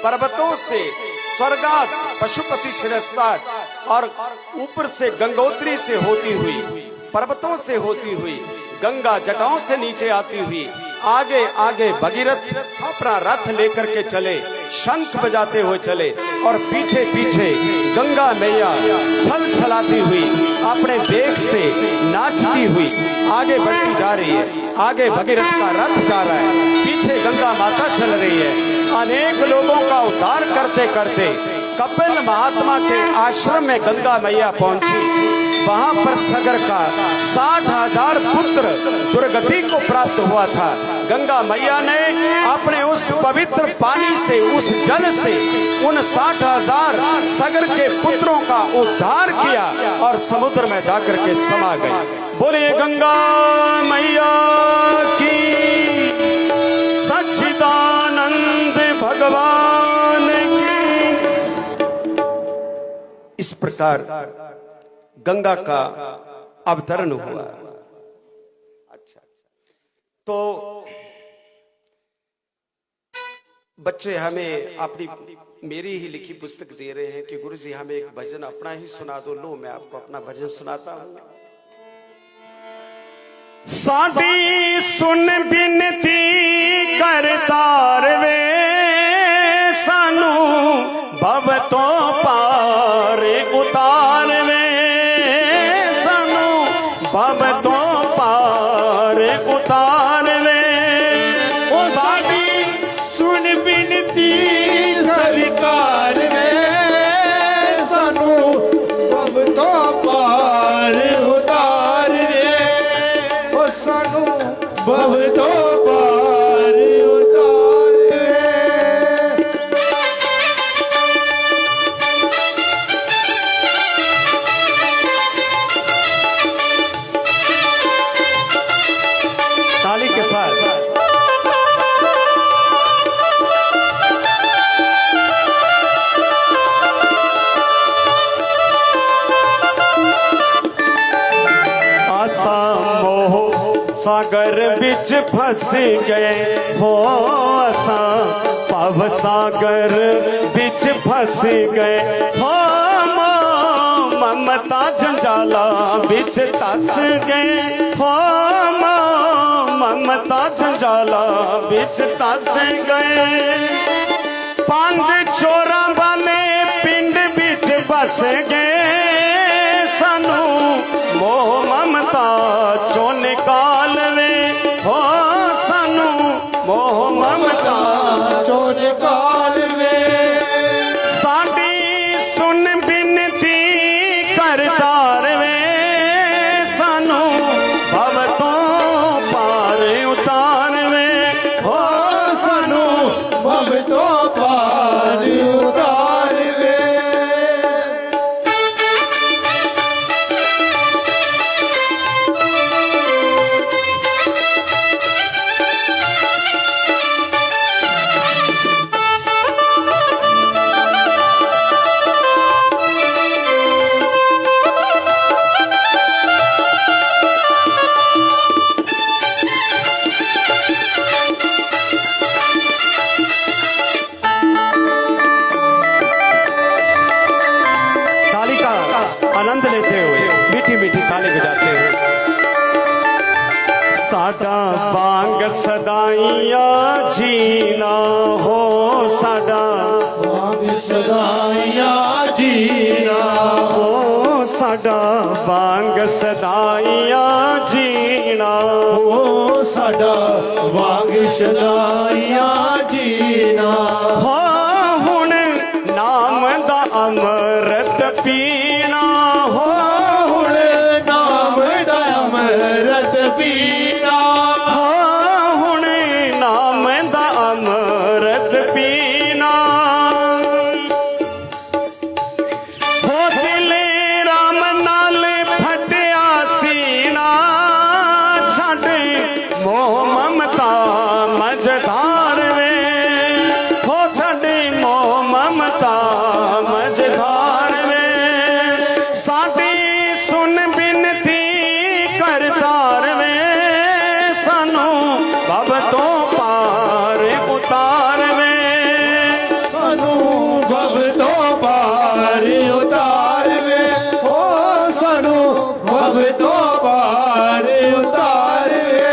पर्वतों से स्वर्गात पशुपति शिरस्तात् और ऊपर से गंगोत्री से होती हुई पर्वतों से होती हुई गंगा जटाओं से नीचे आती हुई आगे आगे भगीरथ अपना रथ लेकर के चले शंख बजाते हुए चले और पीछे पीछे गंगा मैया छल छलाती हुई अपने वेग से नाचती हुई आगे बढ़ती जा रही है आगे भगीरथ का रथ जा रहा है पीछे गंगा माता चल रही है अनेक लोगों का उद्धार करते करते कपिल महात्मा के आश्रम में गंगा मैया पहुंची वहां पर सगर का 60,000 पुत्र दुर्गति को प्राप्त हुआ था गंगा मैया ने अपने उस पवित्र पानी से उस जल से उन 60,000 सगर के पुत्रों का उद्धार किया और समुद्र में जाकर के समा गए बोले गंगा मैया की सच्चिदानंद भगवान की इस प्रकार गंगा का अवतरण हुआ अच्छा तो बच्चे हमें अपनी मेरी ही लिखी पुस्तक दे रहे हैं कि गुरुजी हमें एक भजन अपना ही सुना दो लो मैं आपको अपना भजन सुनाता हूं साडी सुन बिनती करतार वे सानू भव तो पार उतार वे सानू भव तो पार उतार वे ओ साडी सुन बिनती सरकार वे सानू भव तो पार उतार वे भव तो पार उतारे। ताली के साथ आसा मोह सागर बिच फंस गए हो, आसा पव सागर बिच फंस गए हो, ममता जंजाला बिच तस गए हो, ममता जंजाला बिच तस गए। पांच चोरा वाले पिंड बिच बस गए, सानू मोह ममता चो निकाल वे हो, सानू मोह ममता चो निकाल वे। साडी सुन बिनती करतार वे, सानू भव तो पार उतार वे हो, सानू भव तो पार उतार वे। आनंद लेते हुए मीठी मीठी ताली बजाते हुए। साडा बांग सदाइया जीना हो, साडा बांग सदाइया जीना हो, साडा बांग सदाइया जीना हो, साडा बांग सदाइया जीना हो, हुण नाम दा अमृत पीना हो, हुण नाम दा अमृत पीना हो, हुण नाम दा अमृत पीना हो, दिले राम नाल फटिया सीना, छड़ मोह ममता मझधार वे हो, छड़ मोह ममता मझधार वे। साडी सुन बिनती करतार वे, सानू भव तो पार उतार वे, सानू भव तो पार उतार वे हो, सानू भव तो पार उतार वे।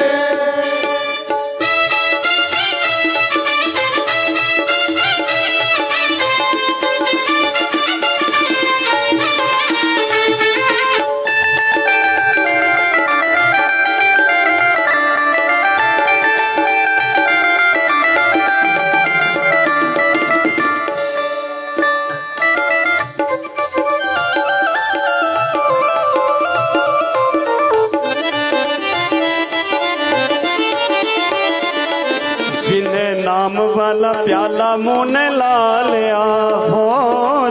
जिन्हें नाम वाला प्याला मुँह ने ला लिया हो,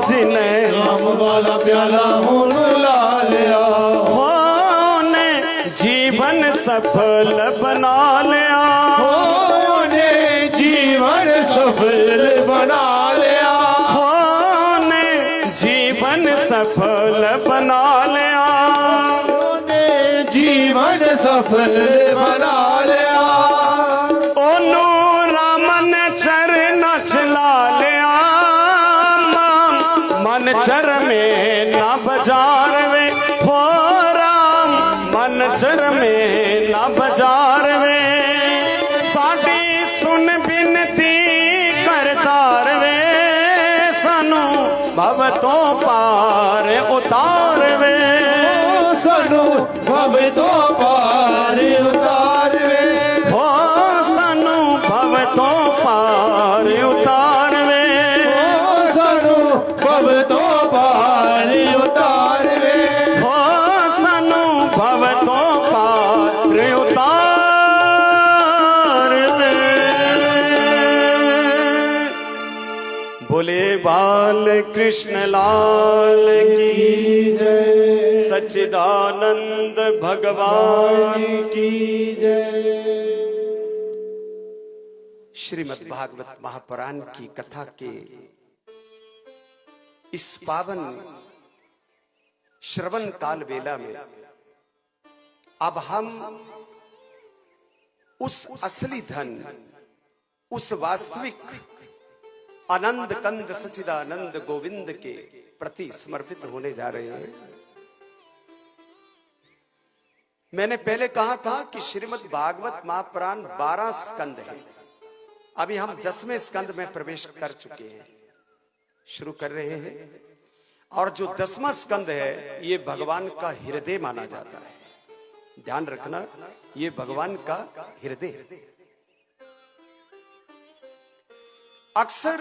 जिन्हें नाम वाला प्याला मुन ला लिया हो, ने जीवन सफल बना लिया हो, ने जीवन सफल बना लिया हो, ने जीवन सफल बना लिया। ने जीवन सफल बना लिया। ओनू रामन चरण चला लिया, मन चर में ना बाजार वे हो, राम मन चर में ना बाजार वे। साडी सुन बिनती करतार वे, सानू भव तो पार उतार वे, सानू भव तो पार उतार वे हो, सानू भव तो पार उतार वे, सानू भव तो पार उतार वे हो, सानू भव तो पार उतार बोले बाल कृष्ण लाल की जय, सच्चिदानंद भगवान की जय। श्रीमद् भागवत महापुराण की कथा के इस पावन श्रवण काल वेला में अब हम उस असली धन, उस वास्तविक आनंद कंद सच्चिदानंद गोविंद के प्रति समर्पित होने जा रहे हैं। मैंने पहले कहा था कि श्रीमद् भागवत महापुराण 12 स्कंद है। अभी हम 10वें स्कंद में प्रवेश कर चुके हैं, शुरू कर रहे हैं। और जो 10वां स्कंद है ये भगवान का हृदय माना जाता है। ध्यान रखना, ये भगवान का हृदय। अक्सर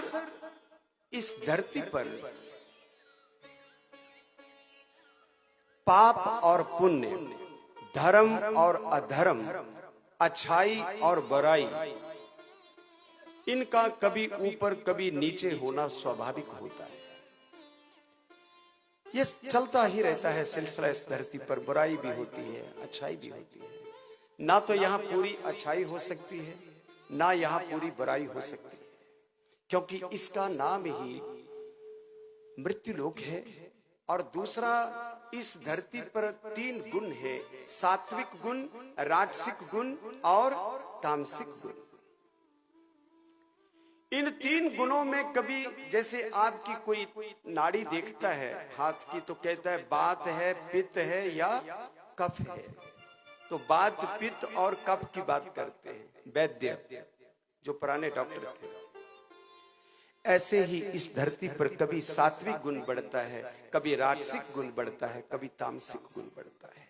इस धरती पर पाप और पुण्य, धर्म और अधर्म, अच्छाई और बुराई, इनका कभी ऊपर कभी नीचे होना स्वाभाविक होता है। ये चलता ही रहता है सिलसिला इस धरती पर। बुराई भी होती है, अच्छाई भी होती है। ना तो यहां पूरी अच्छाई हो सकती है, ना यहां पूरी बुराई हो सकती है, क्योंकि इसका नाम ही मृत्युलोक है। और दूसरा, इस धरती पर 3 गुण है, सात्विक गुण, राजसिक गुण और तामसिक गुण। इन 3 गुणों में कभी, जैसे आपकी कोई नाड़ी देखता है हाथ की, तो कहता है बात है, पित्त है या कफ है। तो बात, पित्त और कफ की बात करते हैं वैद्य, जो पुराने डॉक्टर थे। ऐसे ही इस धरती पर कभी सात्विक गुण बढ़ता है, कभी राजसिक गुण बढ़ता है, कभी तामसिक गुण बढ़ता है।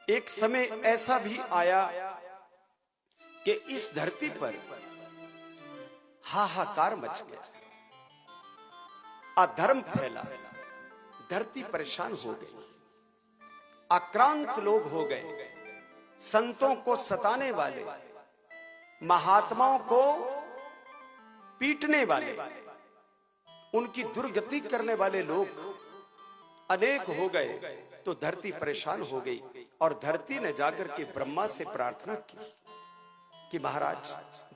एक समय ऐसा भी आया कि इस धरती पर हाहाकार मच गया, अधर्म फैला, धरती परेशान हो गई, आक्रांत लोग हो गए। संतों को सताने वाले, महात्माओं को पीटने वाले, उनकी दुर्गति करने वाले लोग अनेक हो गए। तो धरती परेशान हो गई और धरती ने जाकर के ब्रह्मा से प्रार्थना की कि महाराज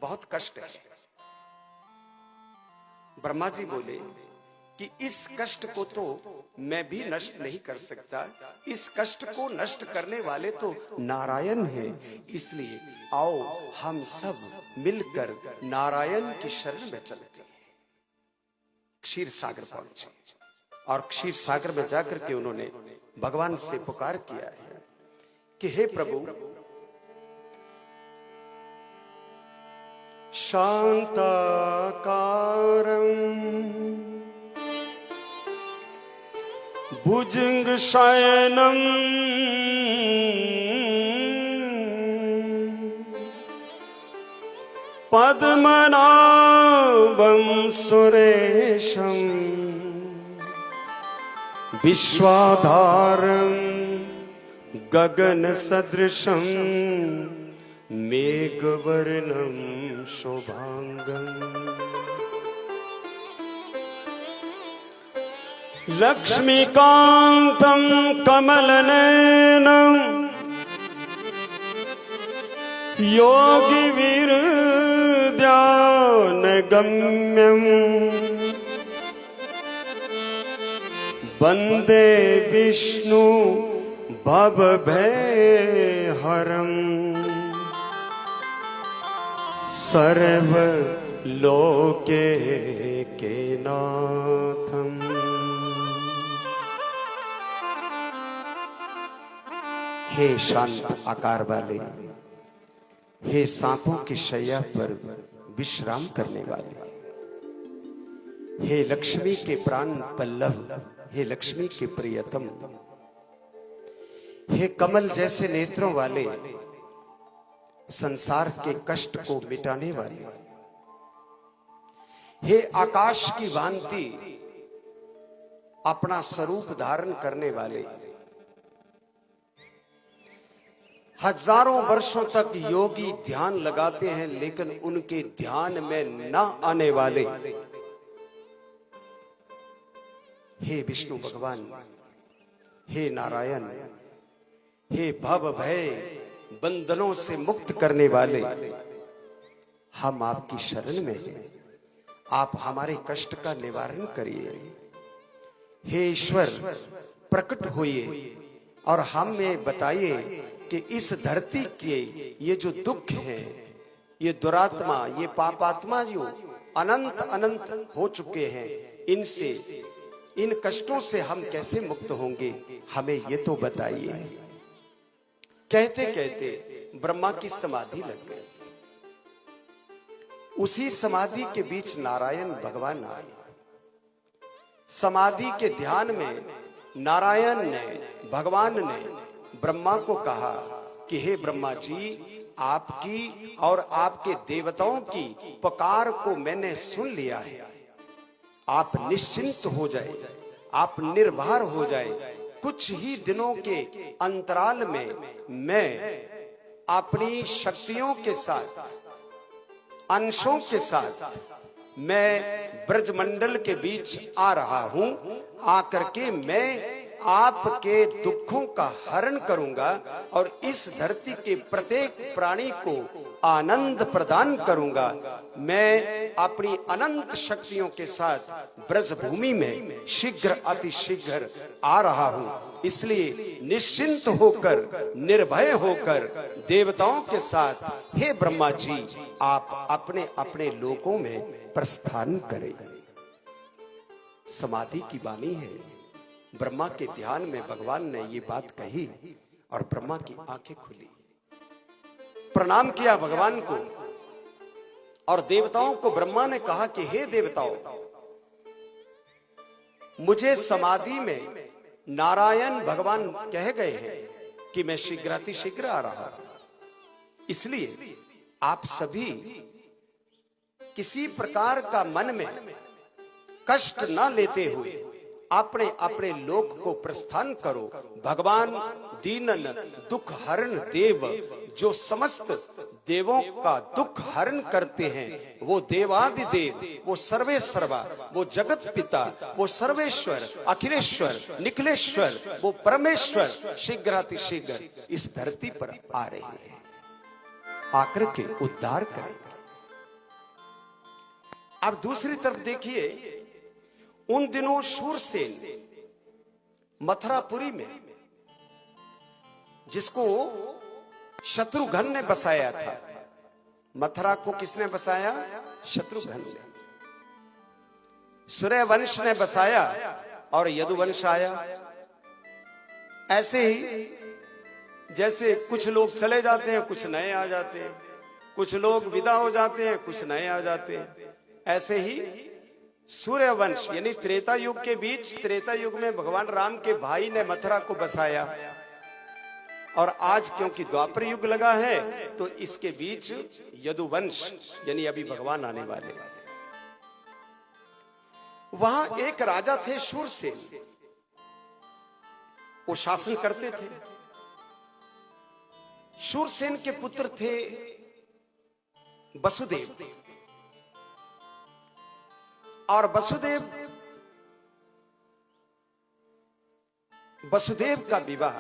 बहुत कष्ट है। ब्रह्मा जी बोले कि इस कष्ट को तो मैं भी नष्ट नहीं कर सकता, इस कष्ट को नष्ट करने वाले तो नारायण हैं, इसलिए आओ हम सब मिलकर नारायण की शरण में चलते हैं। क्षीर सागर पहुंचे और क्षीर सागर में जाकर के उन्होंने भगवान से पुकार किया है कि हे प्रभु, शांताकारं भुजंग शयनम पद्मनाभं सुरेशं विश्वाधारं गगन सदृशं मेघवर्णं शोभांगं लक्ष्मीकान्तं कमलनयनं योगिवीर्ध्यानगम्यं वन्दे विष्णु भवभयहरम् सर्वलोके के नाथम्। हे शांत आकार वाले, हे सांपों की शैया पर विश्राम करने वाले, हे लक्ष्मी के प्राण पल्लव, हे लक्ष्मी के प्रियतम, हे कमल जैसे नेत्रों वाले, संसार के कष्ट को मिटाने वाले, हे आकाश की भांति अपना स्वरूप धारण करने वाले, हजारों वर्षों तक योगी ध्यान लगाते हैं लेकिन उनके ध्यान में न आने वाले, हे विष्णु भगवान, हे नारायण, हे भव भय बंधनों से मुक्त करने वाले, हम आपकी शरण में हैं, आप हमारे कष्ट का निवारण करिए। हे ईश्वर, प्रकट होइए और हमें बताइए कि इस धरती के ये जो दुख है, ये दुरात्मा, ये पापात्मा जो अनंत अनंत हो चुके हैं, इनसे, इन कष्टों से हम कैसे मुक्त होंगे, हमें ये तो बताइए। कहते कहते ब्रह्मा की समाधि लग गई। उसी समाधि के बीच नारायण भगवान आए। समाधि के ध्यान में नारायण ने, भगवान ने ब्रह्मा को कहा कि हे ब्रह्मा जी, आपकी और आपके देवताओं की पुकार को मैंने सुन लिया है। आप निश्चिंत हो जाए, आप निर्भर हो जाए। कुछ ही दिनों के अंतराल में मैं अपनी शक्तियों के साथ, अंशों के साथ मैं ब्रजमंडल के बीच आ रहा हूं। आकर के मैं आपके दुखों का हरण करूंगा और इस धरती के प्रत्येक प्राणी को आनंद प्रदान करूंगा। मैं अपनी अनंत शक्तियों के साथ ब्रजभूमि में शीघ्र अतिशीघ्र आ रहा हूं। इसलिए निश्चिंत होकर, निर्भय होकर देवताओं के साथ हे ब्रह्मा जी, आप अपने अपने लोकों में प्रस्थान करें। समाधि की वाणी है। ब्रह्मा के ध्यान में भगवान ने ये बात कही और ब्रह्मा की आंखें खुली। प्रणाम किया भगवान को और देवताओं को ब्रह्मा ने कहा कि हे देवताओं, मुझे समाधि में नारायण भगवान कह गए हैं कि मैं शीघ्रातिशीघ्र आ रहा हूं। इसलिए आप सभी किसी प्रकार का मन में कष्ट ना लेते हुए अपने अपने लोक को प्रस्थान करो। भगवान दीनन दुख हरण देव, जो समस्त देवों का दुख हरण करते हैं, वो देवादि देव, वो सर्वेश्वरा, वो जगत पिता, वो सर्वेश्वर, अखिलेश्वर, निखिलेश्वर, वो परमेश्वर शीघ्रातिशीघ्र इस धरती पर आ रहे हैं, आकर के उद्धार करेंगे। अब दूसरी तरफ देखिए, उन दिनों शूरसेन मथुरापुरी में, जिसको शत्रुघ्न ने बसाया था। मथुरा को किसने बसाया? शत्रुघ्न ने। सूर्यवंश ने बसाया और यदुवंश आया। ऐसे ही जैसे कुछ लोग चले जाते हैं, कुछ नए आ जाते हैं, कुछ लोग विदा हो जाते हैं, कुछ नए आ जाते हैं। ऐसे ही सूर्यवंश यानी त्रेता युग के बीच, त्रेता युग में भगवान राम के भाई ने मथुरा को बसाया, और आज क्योंकि द्वापर युग लगा है तो इसके बीच यदुवंश यानी अभी भगवान आने वाले। वहां एक राजा थे शूरसेन, वो शासन करते थे। शूरसेन के पुत्र थे वसुदेव, और वसुदेव का विवाह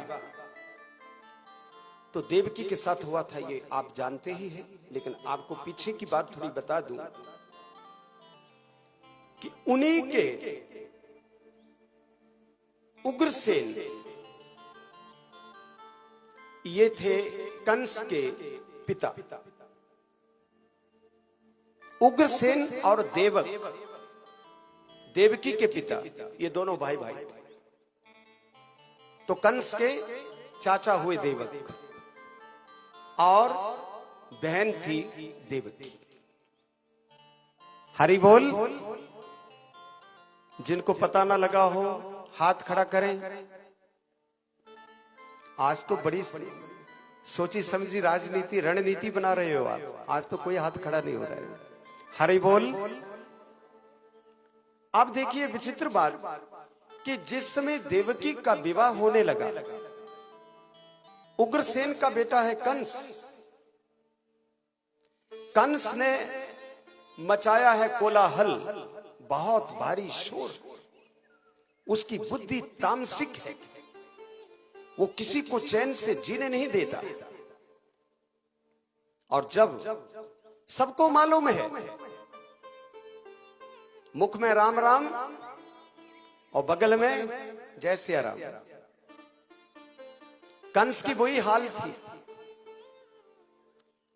तो देवकी के साथ हुआ था, ये आप जानते ही हैं। लेकिन आपको पीछे की बात थोड़ी बता दूं कि उन्हीं के उग्रसेन, ये थे कंस के पिता। उग्रसेन और देवक, देवकी के पिता, ये दोनों भाई भाई थे। तो कंस के चाचा हुए देवक और बहन थी देवकी। हरि बोल। जिनको पता ना लगा हो हाथ खड़ा करें। आज तो बड़ी सोची समझी राजनीति, रणनीति बना रहे हो आप। आज तो कोई हाथ खड़ा नहीं हो रहा है। हरि बोल। अब देखिए विचित्र बात कि जिस समय देवकी का विवाह होने लगा, उग्रसेन का बेटा है कंस, कंस ने मचाया है कोलाहल, बहुत भारी शोर। उसकी बुद्धि तामसिक है, वो किसी को चैन से जीने नहीं देता। और जब सबको मालूम है मुख में राम राम और बगल में जय सिया राम, कंस की वही हाल थी,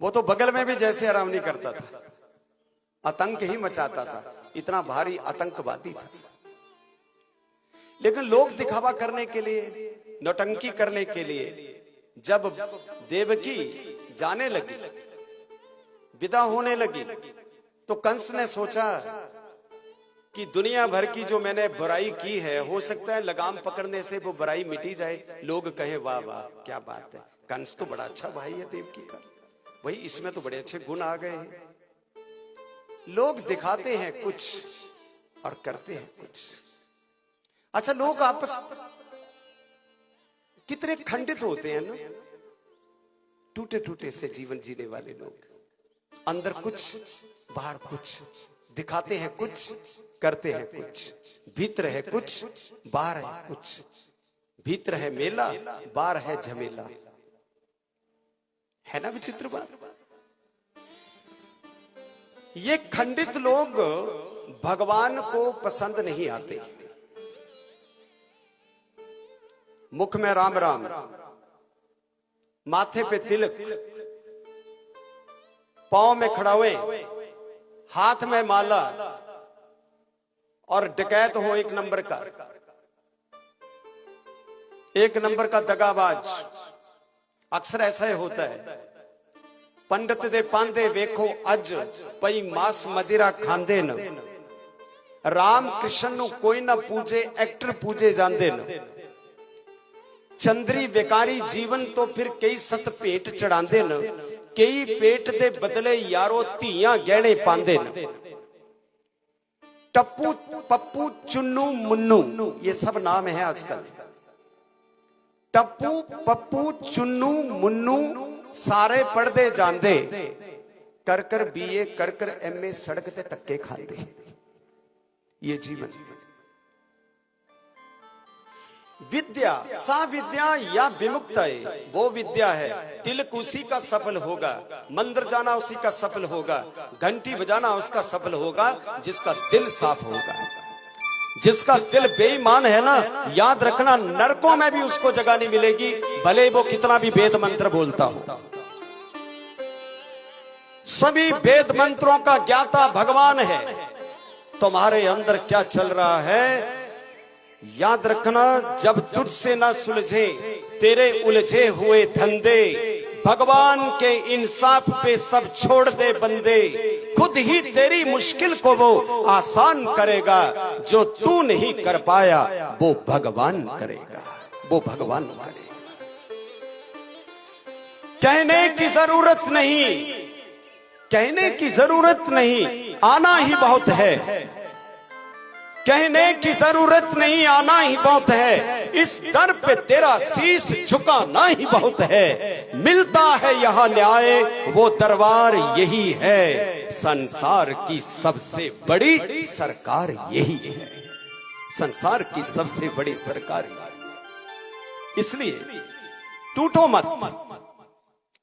वो तो बगल में भी जय सिया राम नहीं करता था, आतंक ही मचाता था, इतना भारी आतंकवादी था। लेकिन लोग दिखावा करने के लिए, नौटंकी करने के लिए जब देवकी जाने लगी, विदा होने लगी, तो कंस ने सोचा कि दुनिया भर की जो मैंने बुराई की है, हो सकता है लगाम पकड़ने से वो बुराई मिटी जाए, लोग कहे वाह वाह क्या बात है, कंस तो बड़ा अच्छा भाई है देवकी का, भाई इसमें तो बड़े अच्छे गुण आ गए हैं। लोग दिखाते हैं कुछ और करते हैं कुछ। अच्छा, लोग आपस कितने खंडित होते हैं ना, टूटे टूटे से जीवन जीने वाले लोग, अंदर कुछ बाहर कुछ, दिखाते हैं कुछ करते हैं कुछ, भीतर है कुछ बाहर है कुछ, भीतर है मेला बाहर है झमेला, है ना विचित्र बात। ये खंडित लोग भगवान को पसंद नहीं आते। मुख में राम राम, माथे पे तिलक, पांव में खड़ावे, हाथ में माला, और डकैत हो एक नंबर का, एक नंबर का दगाबाज। अक्सर ऐसा ही होता है। पंडित दे पांदे वेखो अज, पई मास मदिरा खांदे न, राम कृष्ण नु कोई ना पूजे, एक्टर पूजे जांदे न, चंद्री बेकारी जीवन तो फिर कई सत पेट चढ़ांदे न, कई पेट दे बदले यारो धीयां गहने पांदे न। टप्पू पप्पू चुन्नू मुन्नू, ये सब नाम है आजकल। टप्पू पप्पू चुन्नू मुन्नू सारे पढ़दे जांदे, कर कर बीए कर कर एमए सड़क ते धक्के खांदे। ये जीवन। विद्या सा विद्या या विमुक्त है, वो विद्या है। तिलक उसी का सफल होगा, मंदिर जाना उसी का सफल होगा, घंटी बजाना उसका सफल होगा जिसका दिल साफ होगा। जिसका दिल बेईमान है ना, याद रखना नरकों में भी उसको जगह नहीं मिलेगी, भले वो कितना भी वेद मंत्र बोलता हो। सभी वेद मंत्रों का ज्ञाता भगवान है। तुम्हारे अंदर क्या चल रहा है याद रखना, जब तुझसे ना सुलझे तेरे उलझे हुए धंधे, भगवान के इंसाफ पे सब छोड़ दे बंदे, खुद ही तेरी मुश्किल को वो आसान करेगा, जो तू नहीं कर पाया वो भगवान करेगा, वो भगवान करेगा। कहने की जरूरत नहीं, कहने की जरूरत नहीं, आना ही बहुत है। कहने की जरूरत नहीं, आना ही बहुत है। इस दर पे तेरा शीश झुकाना ही बहुत है। मिलता है यहाँ न्याय, वो दरबार यही है। संसार की सबसे बड़ी सरकार यही है। संसार की सबसे बड़ी सरकार यही। इसलिए टूटो मत।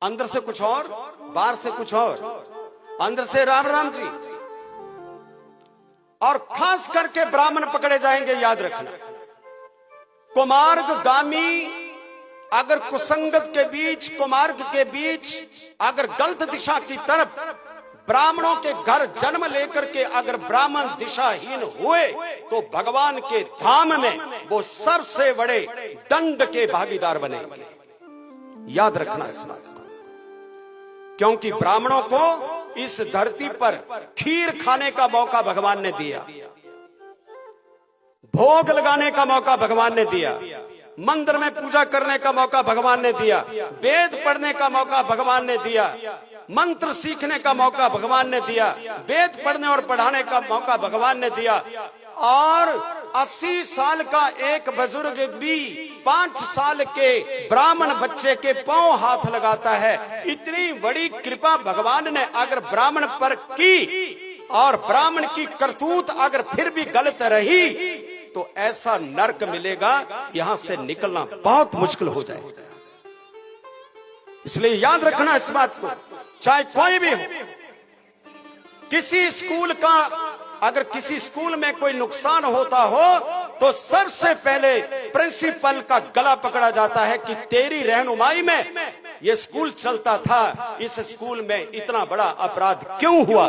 अंदर से कुछ और, बाहर से कुछ और। अंदर से राम राम जी, और खास करके ब्राह्मण पकड़े जाएंगे, याद रखना। कुमार्गगामी अगर कुसंगत के बीच, कुमार्ग के बीच अगर गलत दिशा की तरफ ब्राह्मणों के घर जन्म लेकर के अगर ब्राह्मण दिशाहीन हुए, तो भगवान के धाम में वो सबसे बड़े दंड के भागीदार बनेंगे। याद रखना इस बात को, क्योंकि ब्राह्मणों को इस धरती पर खीर खाने का मौका भगवान ने दिया, भोग लगाने का मौका भगवान ने दिया, मंदिर में पूजा करने का मौका भगवान ने दिया, वेद पढ़ने का मौका भगवान ने दिया, मंत्र सीखने का मौका भगवान ने दिया, वेद पढ़ने और पढ़ाने का मौका भगवान ने दिया। और 80 साल का एक बुजुर्ग भी 5 साल के ब्राह्मण बच्चे के पांव हाथ लगाता है। इतनी बड़ी कृपा भगवान ने अगर ब्राह्मण पर की, और ब्राह्मण की करतूत अगर फिर भी गलत रही, तो ऐसा नरक मिलेगा, यहां से निकलना बहुत मुश्किल हो जाएगा। इसलिए याद रखना इस बात को, चाहे कोई भी हो। किसी स्कूल का, अगर किसी स्कूल में कोई नुकसान होता हो तो सबसे पहले प्रिंसिपल का गला पकड़ा जाता है कि तेरी रहनुमाई में यह स्कूल चलता था, इस स्कूल में इतना बड़ा अपराध क्यों हुआ,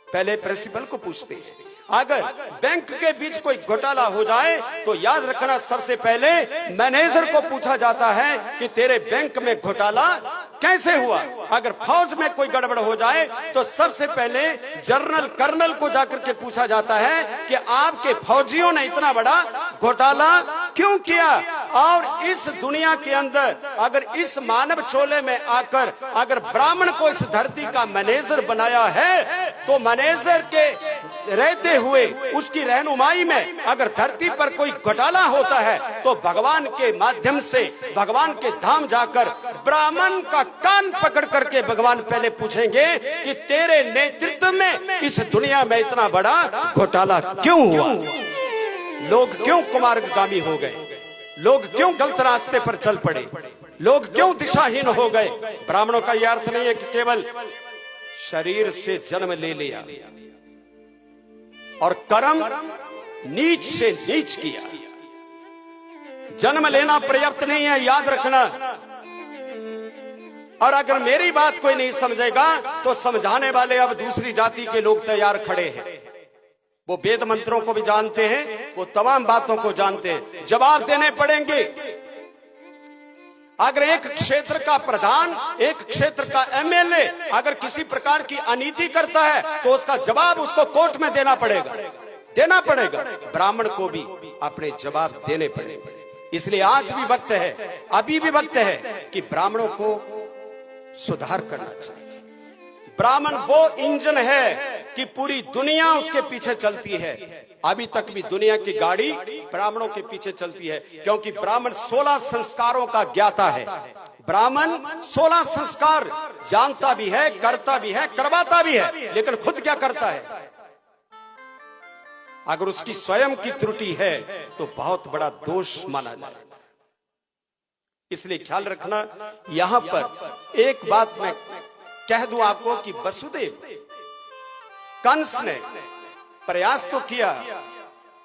पहले प्रिंसिपल को पूछते हैं। अगर बैंक के बीच कोई घोटाला हो जाए तो याद रखना सबसे पहले मैनेजर को पूछा जाता है कि तेरे बैंक में घोटाला कैसे हुआ। अगर फौज में कोई गड़बड़ हो जाए तो सबसे पहले जनरल कर्नल को जाकर के पूछा जाता है कि आपके फौजियों ने इतना बड़ा घोटाला क्यों किया। और इस दुनिया के अंदर अगर इस मानव चोले में आकर अगर ब्राह्मण को इस धरती का मैनेजर बनाया है तो मैनेजर के रहते हुए उसकी रहनुमाई में अगर धरती पर कोई घोटाला होता है तो भगवान के माध्यम से भगवान के धाम जाकर ब्राह्मण का कान पकड़ करके भगवान पहले पूछेंगे कि तेरे नेतृत्व में इस दुनिया में इतना बड़ा घोटाला क्यों हुआ, लोग क्यों कुमार्गामी हो गए, लोग क्यों गलत रास्ते पर चल पड़े, लोग क्यों दिशाहीन हो गए। ब्राह्मणों का यह अर्थ नहीं है कि केवल शरीर से जन्म ले लिया और कर्म नीच से नीच किया, जन्म लेना पर्याप्त नहीं है, याद रखना। और अगर मेरी बात कोई नहीं समझेगा तो समझाने वाले अब दूसरी जाति के लोग तैयार खड़े हैं। वो वेद मंत्रों को भी जानते हैं, वो तमाम बातों को जानते हैं, जवाब देने पड़ेंगे। अगर एक क्षेत्र का प्रधान, एक क्षेत्र का एमएलए अगर किसी प्रकार की अनीति करता है तो उसका जवाब उसको कोर्ट में देना पड़ेगा। ब्राह्मण को भी अपने जवाब देने पड़ेंगे। इसलिए आज भी वक्त है, अभी भी वक्त है कि ब्राह्मणों को सुधार करना चाहिए। ब्राह्मण वो इंजन है कि पूरी दुनिया उसके पीछे चलती है। अभी तक भी दुनिया की गाड़ी ब्राह्मणों के पीछे चलती है, क्योंकि ब्राह्मण 16 संस्कारों का ज्ञाता है। ब्राह्मण 16 संस्कार जानता भी है, करता भी है, करवाता भी है, लेकिन खुद क्या करता है? अगर उसकी स्वयं की त्रुटि है तो बहुत बड़ा दोष माना जाएगा। इसलिए ख्याल रखना। यहां पर एक बात मैं कह दूं आपको कि वसुदेव, कंस ने प्रयास तो किया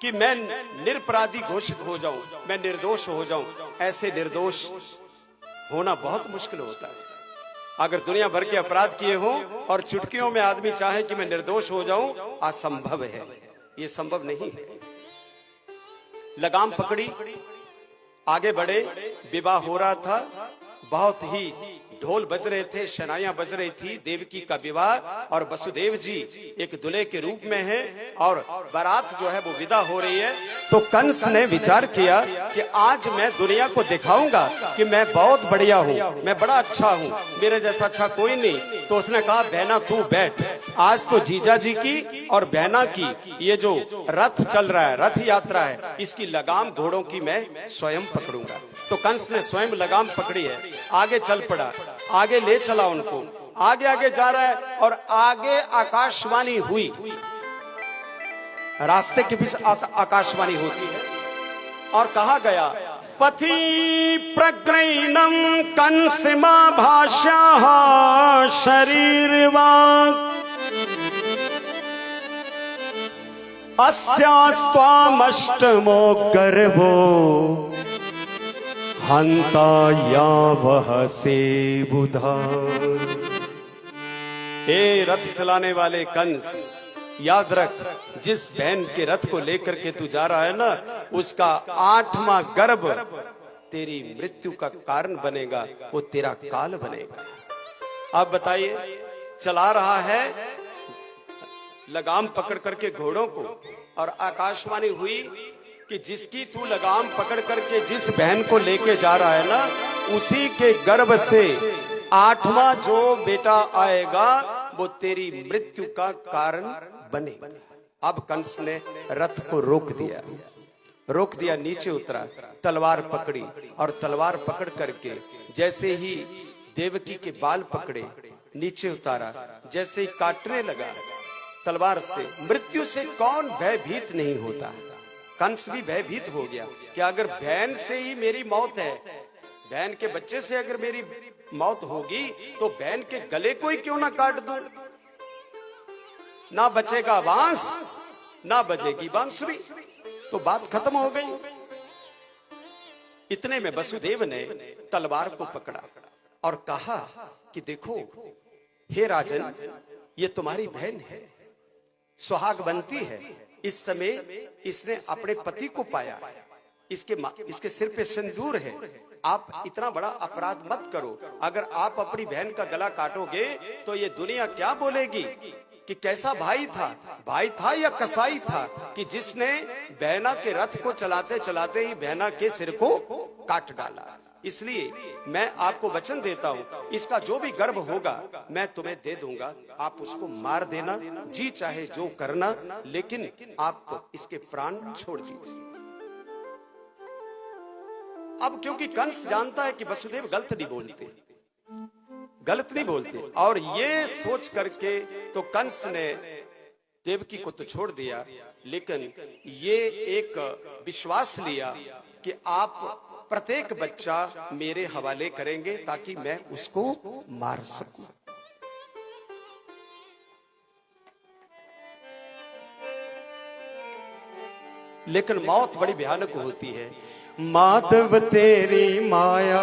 कि मैं निरपराधी घोषित हो जाऊं, मैं निर्दोष हो जाऊं। ऐसे निर्दोष होना बहुत मुश्किल होता है। अगर दुनिया भर के अपराध किए हों और चुटकियों में आदमी चाहे कि मैं निर्दोष हो जाऊं, असंभव है, ये संभव नहीं है। लगाम पकड़ी, आगे बढ़े, विवाह हो रहा था, बहुत ही ढोल बज रहे थे, शनाइयां बज रही थी, देवकी का विवाह, और वसुदेव जी एक दूल्हे के रूप में हैं और बारात जो है वो विदा हो रही है। तो कंस ने विचार किया कि आज मैं दुनिया को दिखाऊंगा कि मैं बहुत बढ़िया हूँ, मैं बड़ा अच्छा हूँ, मेरे जैसा अच्छा कोई नहीं। तो उसने कहा बहना तू बैठ, आज तो जीजा जी की और बहना की ये जो रथ चल रहा है, रथ यात्रा है, इसकी लगाम घोड़ों की मैं स्वयं पकड़ूंगा। तो कंस ने स्वयं लगाम पकड़ी है, आगे चल पड़ा, आगे ले चला उनको, आगे आगे जा रहा है और आगे आकाशवाणी हुई, रास्ते के बीच आकाशवाणी होती है और कहा गया पथि प्रग्रहणम कंसमा भाषा शरीरवाक् अस्यास्त्वामष्टमो गर्भो हंता यावह से बुधा। ए रथ चलाने वाले कंस, याद रख, जिस बहन के रथ को लेकर के तू जा रहा है ना, उसका 8वां गर्भ तेरी मृत्यु का कारण बनेगा, वो तेरा काल बनेगा। अब बताइए, चला रहा है लगाम पकड़ करके घोड़ों को, और आकाशवाणी हुई कि जिसकी तू लगाम पकड़ करके जिस बहन को लेके जा रहा है ना, उसी के गर्भ से 8वां जो बेटा आएगा वो तेरी मृत्यु का कारण बनेगा। अब कंस ने रथ को रोक दिया, नीचे उतरा, तलवार पकड़ी और तलवार पकड़ करके जैसे ही देवकी के बाल पकड़े, नीचे उतारा, जैसे ही काटने लगा तलवार से। मृत्यु से कौन भयभीत नहीं होता, कंस भी भयभीत हो गया कि अगर बहन से ही मेरी मौत है, बहन के बच्चे से अगर मेरी मौत होगी तो बहन के गले को ही क्यों ना काट दूं। ना बचेगा बांस ना बजेगी बांसुरी, तो बात खत्म हो गई। इतने में वसुदेव ने तलवार को पकड़ा और कहा कि देखो हे राजन, ये तुम्हारी बहन है, सुहागवंती है। इस समय इसने अपने पति को पाया, इसके सिर पे सिंदूर है। आप इतना बड़ा अपराध मत करो। अगर आप अपनी बहन का गला काटोगे तो ये दुनिया क्या बोलेगी कि कैसा भाई था या कसाई था कि जिसने बहना के रथ को चलाते चलाते ही बहना के सिर को काट डाला। इसलिए मैं आपको वचन देता हूं, इसका जो भी गर्भ होगा मैं तुम्हें दे दूंगा, आप उसको मार देना, जी चाहे जो करना, लेकिन आप इसके प्राण छोड़ दीजिए। अब क्योंकि कंस जानता है कि वसुदेव गलत नहीं बोलते और ये सोच करके तो कंस ने देवकी को तो छोड़ दिया, लेकिन ये एक विश्वास लिया कि आप प्रत्येक बच्चा मेरे हवाले करेंगे ताकि मैं उसको मार सकूं। लेकिन मौत बड़ी भयानक होती है। माधव तेरी माया,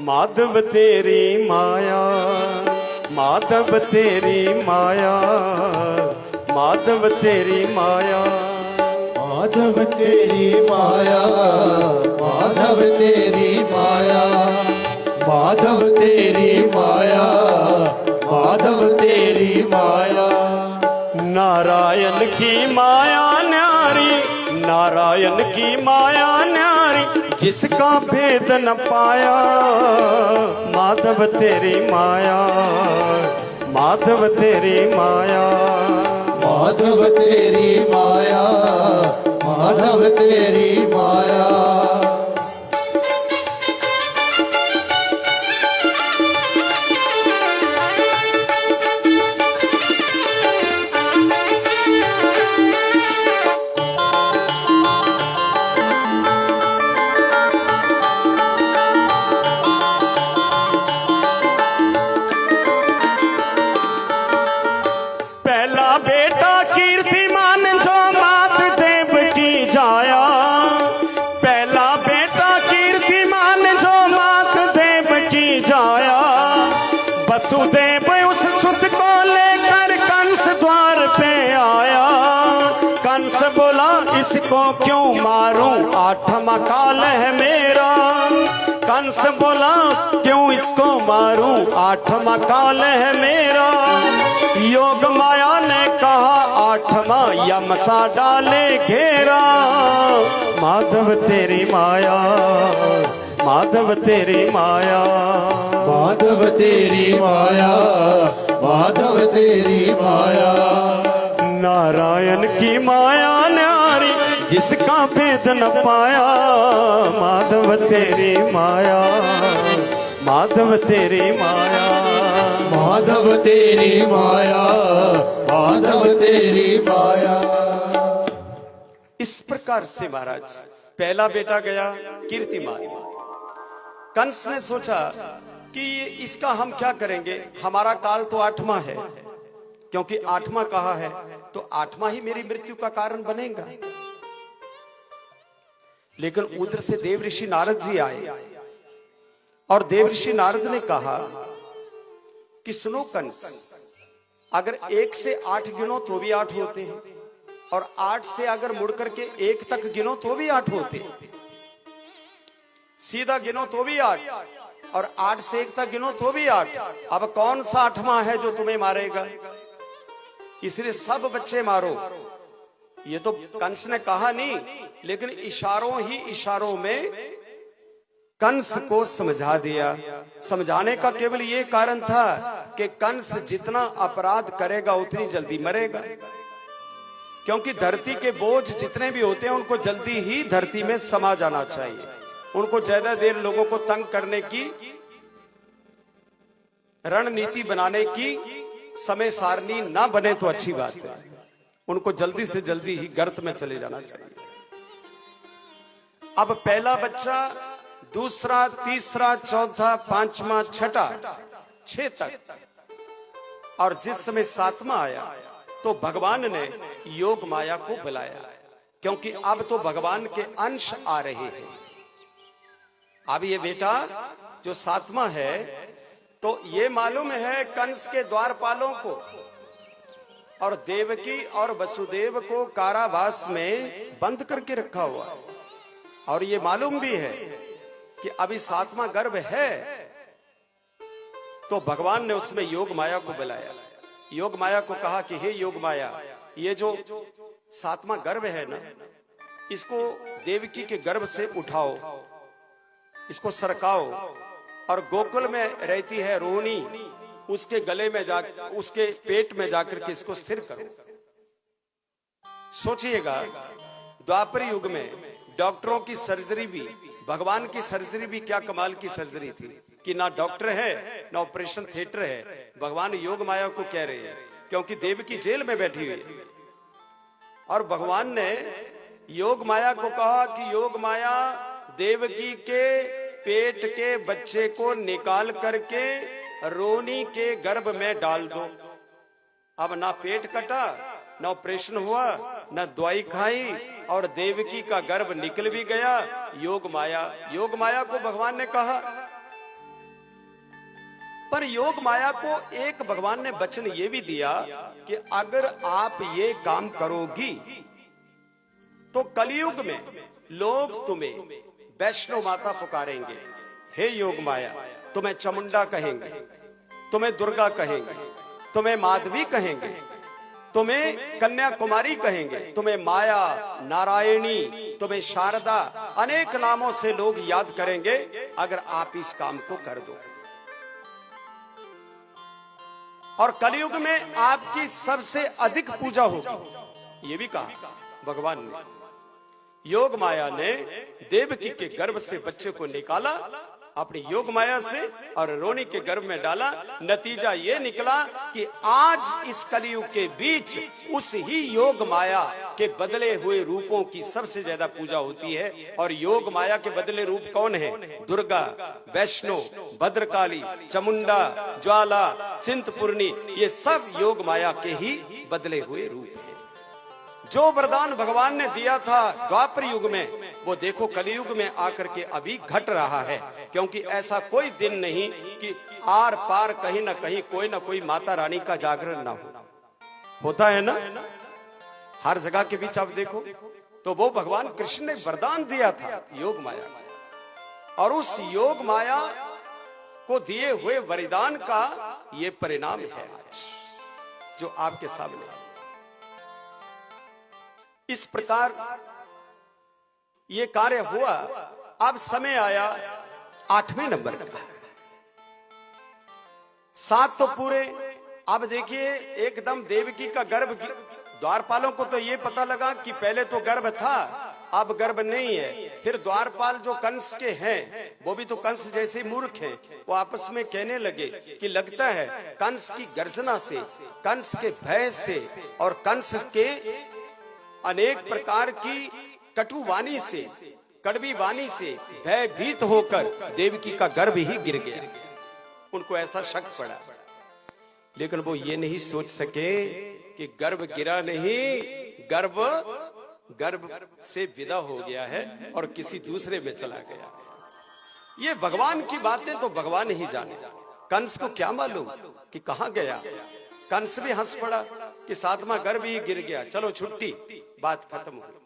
माधव तेरी माया, माधव तेरी माया, माधव तेरी माया, माधव तेरी माया, माधव तेरी माया, माधव तेरी माया, माधव तेरी माया। नारायण की माया न्यारी, नारायण की माया न्यारी, जिसका भेद न पाया। माधव तेरी माया, माधव तेरी माया, माधव तेरी माया, माधव तेरी माया। वसुदेव उस सुत को लेकर कंस द्वार पे आया। कंस बोला इसको क्यों मारूं, आठवां काल है मेरा। कंस बोला क्यों इसको मारूं, आठवां काल है मेरा। योग माया ने कहा आठवां यम सा डाले घेरा। माधव तेरी माया, माधव तेरी माया, माधव तेरी माया, माधव तेरी माया। नारायण की माया न्यारी, जिसका भेद न पाया। माधव तेरी माया, माधव तेरी माया, माधव तेरी माया, माधव तेरी माया। इस प्रकार से महाराज पहला बेटा गया कीर्तिमान। कंस ने सोचा कि इसका हम क्या करेंगे, हमारा काल तो आठवां है, क्योंकि आठवां कहा है तो आठवां ही मेरी मृत्यु का कारण बनेगा। लेकिन उधर से देवऋषि नारद जी आए और देवऋषि नारद ने कहा कि सुनो कंस, अगर 1 से 8 गिनो तो भी 8 होते हैं, और 8 से अगर मुड़ करके 1 तक गिनो तो भी 8 होते हैं। सीधा गिनो तो भी 8, और 8 से 1 तक गिनो तो भी 8। अब कौन सा 8वां है जो तुम्हें मारेगा? इसलिए सब बच्चे मारो। ये तो कंस ने कहा नहीं, लेकिन इशारों ही इशारों में कंस को समझा दिया। समझाने का केवल ये कारण था कि कंस जितना अपराध करेगा उतनी जल्दी मरेगा, क्योंकि धरती के बोझ जितने भी होते हैं उनको जल्दी ही धरती में समा जाना चाहिए। उनको ज्यादा देर लोगों को तंग करने की रणनीति बनाने की समय सारणी ना बने तो अच्छी बात है। उनको जल्दी से जल्दी ही गर्त में चले जाना चाहिए। अब पहला बच्चा, दूसरा, तीसरा, चौथा, पांचवा, छठा, 6 तक, और जिस समय 7वां आया तो भगवान ने योग माया को बुलाया, क्योंकि अब तो भगवान के अंश आ रहे हैं। अब ये बेटा जो 7वां है, तो ये मालूम है कंस के द्वारपालों को और देवकी और वसुदेव को कारावास में बंद करके रखा हुआ है, और ये मालूम भी है कि अभी 7वां गर्भ है। तो भगवान ने उसमें योग माया को बुलाया, योग माया को कहा कि हे योग माया, ये जो 7वां गर्भ है ना, इसको देवकी के गर्भ से उठाओ, इसको सरकाओ, और गोकुल में रहती है रोहिणी, उसके गले में जा, उसके पेट में जाकर के इसको स्थिर करो। सोचिएगा, द्वापर युग में डॉक्टरों की सर्जरी भी, भगवान की सर्जरी भी क्या कमाल की सर्जरी थी कि ना डॉक्टर है ना ऑपरेशन थिएटर है। भगवान योग माया को कह रहे हैं, क्योंकि देवकी जेल में बैठी हुई है, और भगवान ने योग माया को कहा कि योग माया, देवकी के पेट के बच्चे को निकाल करके रोनी के गर्भ में डाल दो। अब ना पेट कटा, ना ऑपरेशन हुआ, ना दवाई खाई, और देवकी का गर्भ निकल भी गया। योग माया को भगवान ने कहा, पर योग माया को एक भगवान ने वचन ये भी दिया कि अगर आप ये काम करोगी तो कलयुग में लोग तुम्हें वैष्णो माता पुकारेंगे। हे योग माया, तुम्हें चामुंडा कहेंगे, तुम्हें दुर्गा कहेंगे, तुम्हें माधवी कहेंगे, तुम्हें कन्याकुमारी कहेंगे, तुम्हें माया, नारायणी, तुम्हें शारदा, अनेक नामों से लोग याद करेंगे अगर आप इस काम को कर दो। और कलयुग में आपकी सबसे अधिक पूजा होगी, ये भी कहा भगवान ने। योग माया ने देवकी के गर्भ से बच्चे को निकाला अपनी योग माया से और रोनी के गर्भ में डाला। नतीजा ये निकला कि आज इस कलयुग के बीच उस ही योग माया के बदले हुए रूपों की सबसे ज्यादा पूजा होती है। और योग माया के बदले रूप कौन है? दुर्गा, वैष्णो, भद्रकाली, चामुंडा, ज्वाला, चिंतपूर्णी, ये सब योग माया के ही बदले हुए रूप हैं। जो वरदान भगवान ने दिया था द्वापर युग में, वो देखो कलयुग में आकर के अभी घट रहा है। क्योंकि ऐसा कोई दिन नहीं कि आर पार कहीं ना कहीं कोई ना कोई माता रानी का जागरण ना हो। होता है ना, हर जगह के बीच आप देखो तो वो भगवान कृष्ण ने वरदान दिया था योग माया, और उस योग माया को दिए हुए वरदान का ये परिणाम है आज जो आपके सामने। इस प्रकार ये कार्य हुआ। अब समय आया 8वें नंबर का। 7 तो पूरे। अब देखिए एकदम देवकी का गर्भ, द्वारपालों को तो ये पता लगा कि पहले तो गर्भ था, अब गर्भ नहीं है। फिर द्वारपाल जो कंस के हैं, वो भी तो कंस जैसे मूर्ख हैं, वो आपस में कहने लगे कि लगता है कंस की गर्जना से, कंस के भय से और कंस के अनेक प्रकार की कटुवाणी से, कड़वी वाणी से भयभीत होकर देवकी का गर्भ ही गिर गया। उनको ऐसा शक पड़ा, लेकिन वो ये नहीं सोच सके कि गर्भ गिरा नहीं, गर्भ से विदा हो गया है और किसी दूसरे में चला गया। ये भगवान की बातें तो भगवान ही जाने। कंस को क्या मालूम कि कहां गया। कंस भी हंस पड़ा कि 7वां गर्भ ही गिर गया, चलो छुट्टी, बात खत्म हो गई।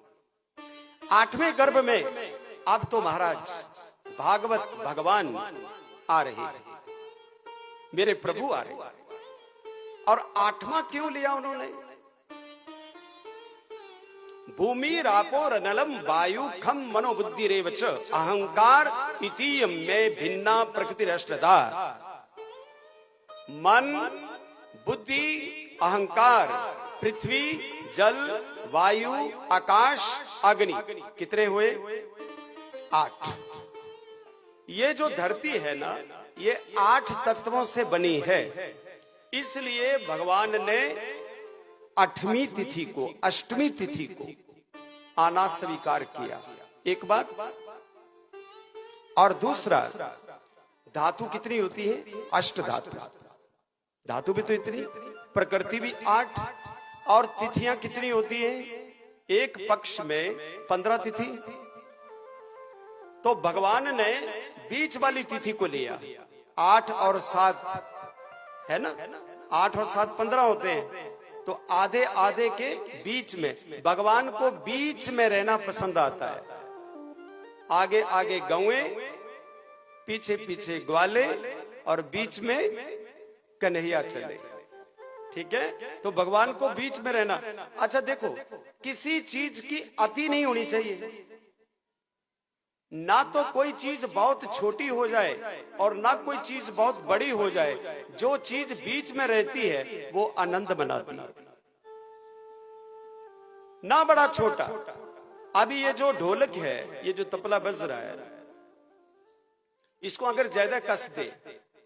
8वें गर्भ में अब तो महाराज भागवत भगवान आ रहे हैं, मेरे प्रभु आ रहे हैं। और 8वां क्यों लिया उन्होंने? भूमि रापो रनलम वायु खम मनोबुद्धि रेवच अहंकार इति में भिन्ना प्रकृति रष्टदा। मन, बुद्धि, अहंकार, पृथ्वी, जल, वायु, आकाश, अग्नि, कितने हुए? 8। ये जो धरती है ना, ये 8 तत्वों से बनी है। इसलिए भगवान ने 8वीं तिथि को, 8वीं तिथि को आना स्वीकार किया। एक बात। और दूसरा, धातु कितनी होती है? 8 धातु। धातु भी तो इतनी, प्रकृति भी 8, और तिथियां कितनी होती है? एक पक्ष में 15 तिथि। तो भगवान ने बीच वाली तिथि को लिया। 8 और 7 है ना, 8 और 7 15 होते हैं। तो आधे आधे के बीच में, भगवान को बीच में रहना पसंद आता है। आगे आगे गौएं, पीछे पीछे ग्वाले, और बीच में कन्हैया चले। ठीक है, तो भगवान को बीच में रहना। अच्छा देखो, किसी चीज की अति नहीं होनी चाहिए। ना तो कोई चीज बहुत छोटी हो जाए और ना कोई चीज बहुत बड़ी हो जाए। जो चीज बीच में रहती है वो आनंद बनाती है। ना बड़ा छोटा। अभी ये जो ढोलक है, ये जो तबला बज रहा है, इसको अगर ज्यादा कस दे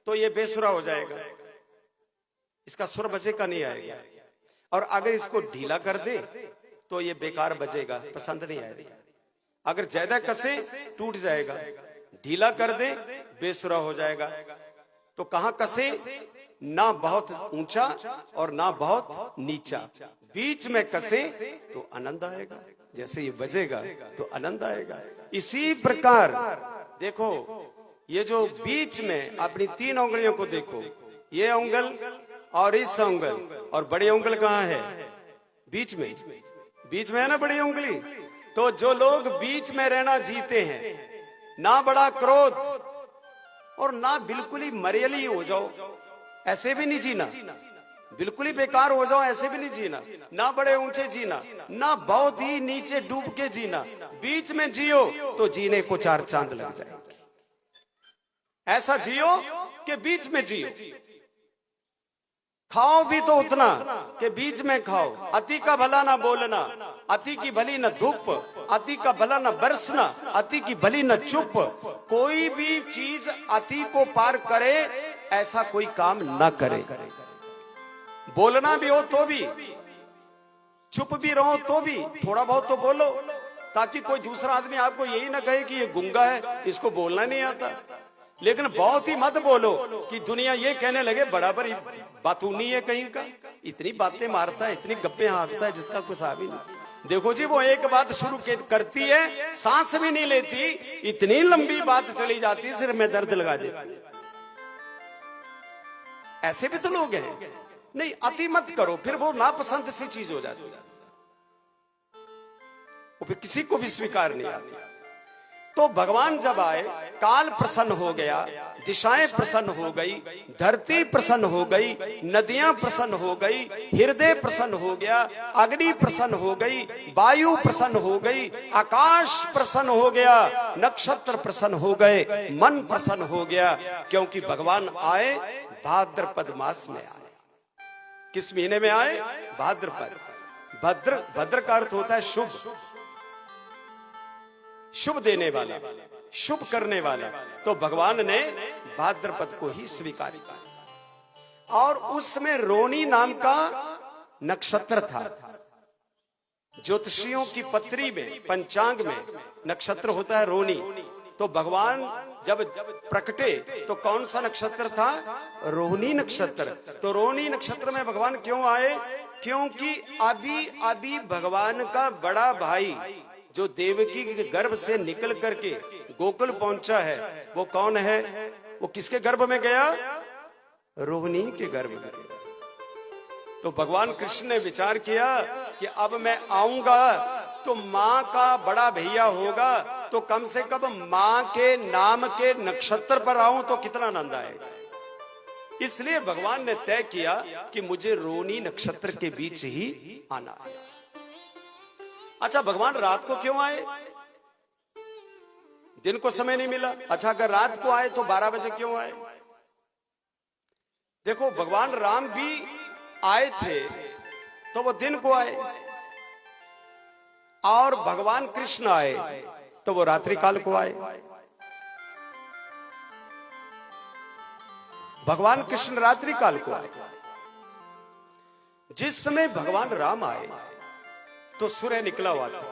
तो ये बेसुरा हो जाएगा, इसका सुर बजे का नहीं आएगा। और अगर इसको ढीला कर दे तो ये बेकार बजेगा, पसंद नहीं आएगा। अगर ज्यादा कसे टूट जाएगा, ढीला कर दे बेसुरा हो जाएगा। तो कहां कसे? ना बहुत ऊंचा और ना बहुत नीचा, बीच में कसे तो आनंद आएगा। जैसे ये बजेगा तो आनंद आएगा। इसी प्रकार देखो, ये जो बीच में अपनी 3 उंगलियों को देखो, ये उंगल और इस उंगल, और बड़ी उंगल कहाँ है? बीच में। बीच में है ना बड़ी उंगली। तो जो लोग बीच में रहना जीते हैं, ना बड़ा क्रोध और ना बिल्कुल ही मरेली हो जाओ, ऐसे भी नहीं जीना। बिल्कुल ही बेकार हो जाओ, ऐसे भी नहीं जीना। ना बड़े ऊंचे जीना, ना बहुत ही नीचे डूब के जीना। बीच में जियो तो जीने को 4 चांद लग जाएंगे। ऐसा जियो कि बीच में जियो। खाओ भी तो उतना कि बीच में खाओ। अति का भला ना बोलना, अति की भली न धूप, अति का भला न बरसना, अति की भली न चुप। कोई भी चीज अति को पार करे ऐसा कोई काम ना करे। बोलना भी हो तो भी, चुप भी रहो तो भी थोड़ा बहुत तो बोलो, ताकि कोई दूसरा आदमी आपको यही ना कहे कि ये गूंगा है, इसको बोलना नहीं आता। लेकिन बहुत ही मत बोलो कि दुनिया ये कहने लगे बराबर बातूनी है कहीं का, इतनी बातें मारता है, इतनी गप्पे हाँकता है जिसका कुछ आ भी नहीं। देखो जी, वो एक बात शुरू करती है, सांस भी नहीं लेती, इतनी लंबी बात चली जाती है, सिर में दर्द लगा देती। ऐसे भी तो लोग हैं। नहीं, अति मत करो, फिर वो नापसंद सी चीज हो जाती है, वो फिर किसी को भी स्वीकार नहीं आती। तो भगवान जब आए, काल प्रसन्न हो गया, दिशाएं प्रसन्न हो गई, धरती प्रसन्न हो गई, नदियां प्रसन्न हो गई, हृदय प्रसन्न हो गया, अग्नि प्रसन्न हो गई, वायु प्रसन्न हो गई, आकाश प्रसन्न हो गया, नक्षत्र प्रसन्न हो गए, मन प्रसन्न हो गया। क्योंकि भगवान आए भाद्रपद मास में आए। किस महीने में आए? भाद्रपद। भद्र का अर्थ होता है शुभ, शुभ देने वाला, शुभ करने वाला। तो भगवान ने भाद्रपद को ही स्वीकार किया। और उसमें रोनी नाम का नक्षत्र था। ज्योतिषियों की पत्री में, पंचांग में नक्षत्र होता है रोनी। तो भगवान जब प्रकटे तो कौन सा नक्षत्र था? रोहिणी नक्षत्र। तो रोहिणी नक्षत्र में भगवान क्यों आए? क्योंकि अभी अभी भगवान का बड़ा भाई जो देवकी के गर्भ से निकल करके गोकुल पहुंचा है, वो कौन है? वो किसके गर्भ में गया? रोहिणी के गर्भ में। तो भगवान कृष्ण ने विचार किया कि अब मैं आऊंगा तो माँ का बड़ा भैया होगा, तो कम से कम माँ के नाम के नक्षत्र पर आऊं तो कितना आनंद आएगा। इसलिए भगवान ने तय किया कि मुझे रोहिणी नक्षत्र के बीच ही आना है। अच्छा, भगवान रात को क्यों आए? दिन को समय नहीं मिला। अच्छा, अगर रात को आए तो 12 बजे क्यों आए? देखो, भगवान राम भी आए थे तो वो दिन को आए, और भगवान कृष्ण आए तो वो रात्रि काल को आए। भगवान कृष्ण रात्रि काल को आए। जिस समय भगवान राम आए तो सूर्य निकला हुआ था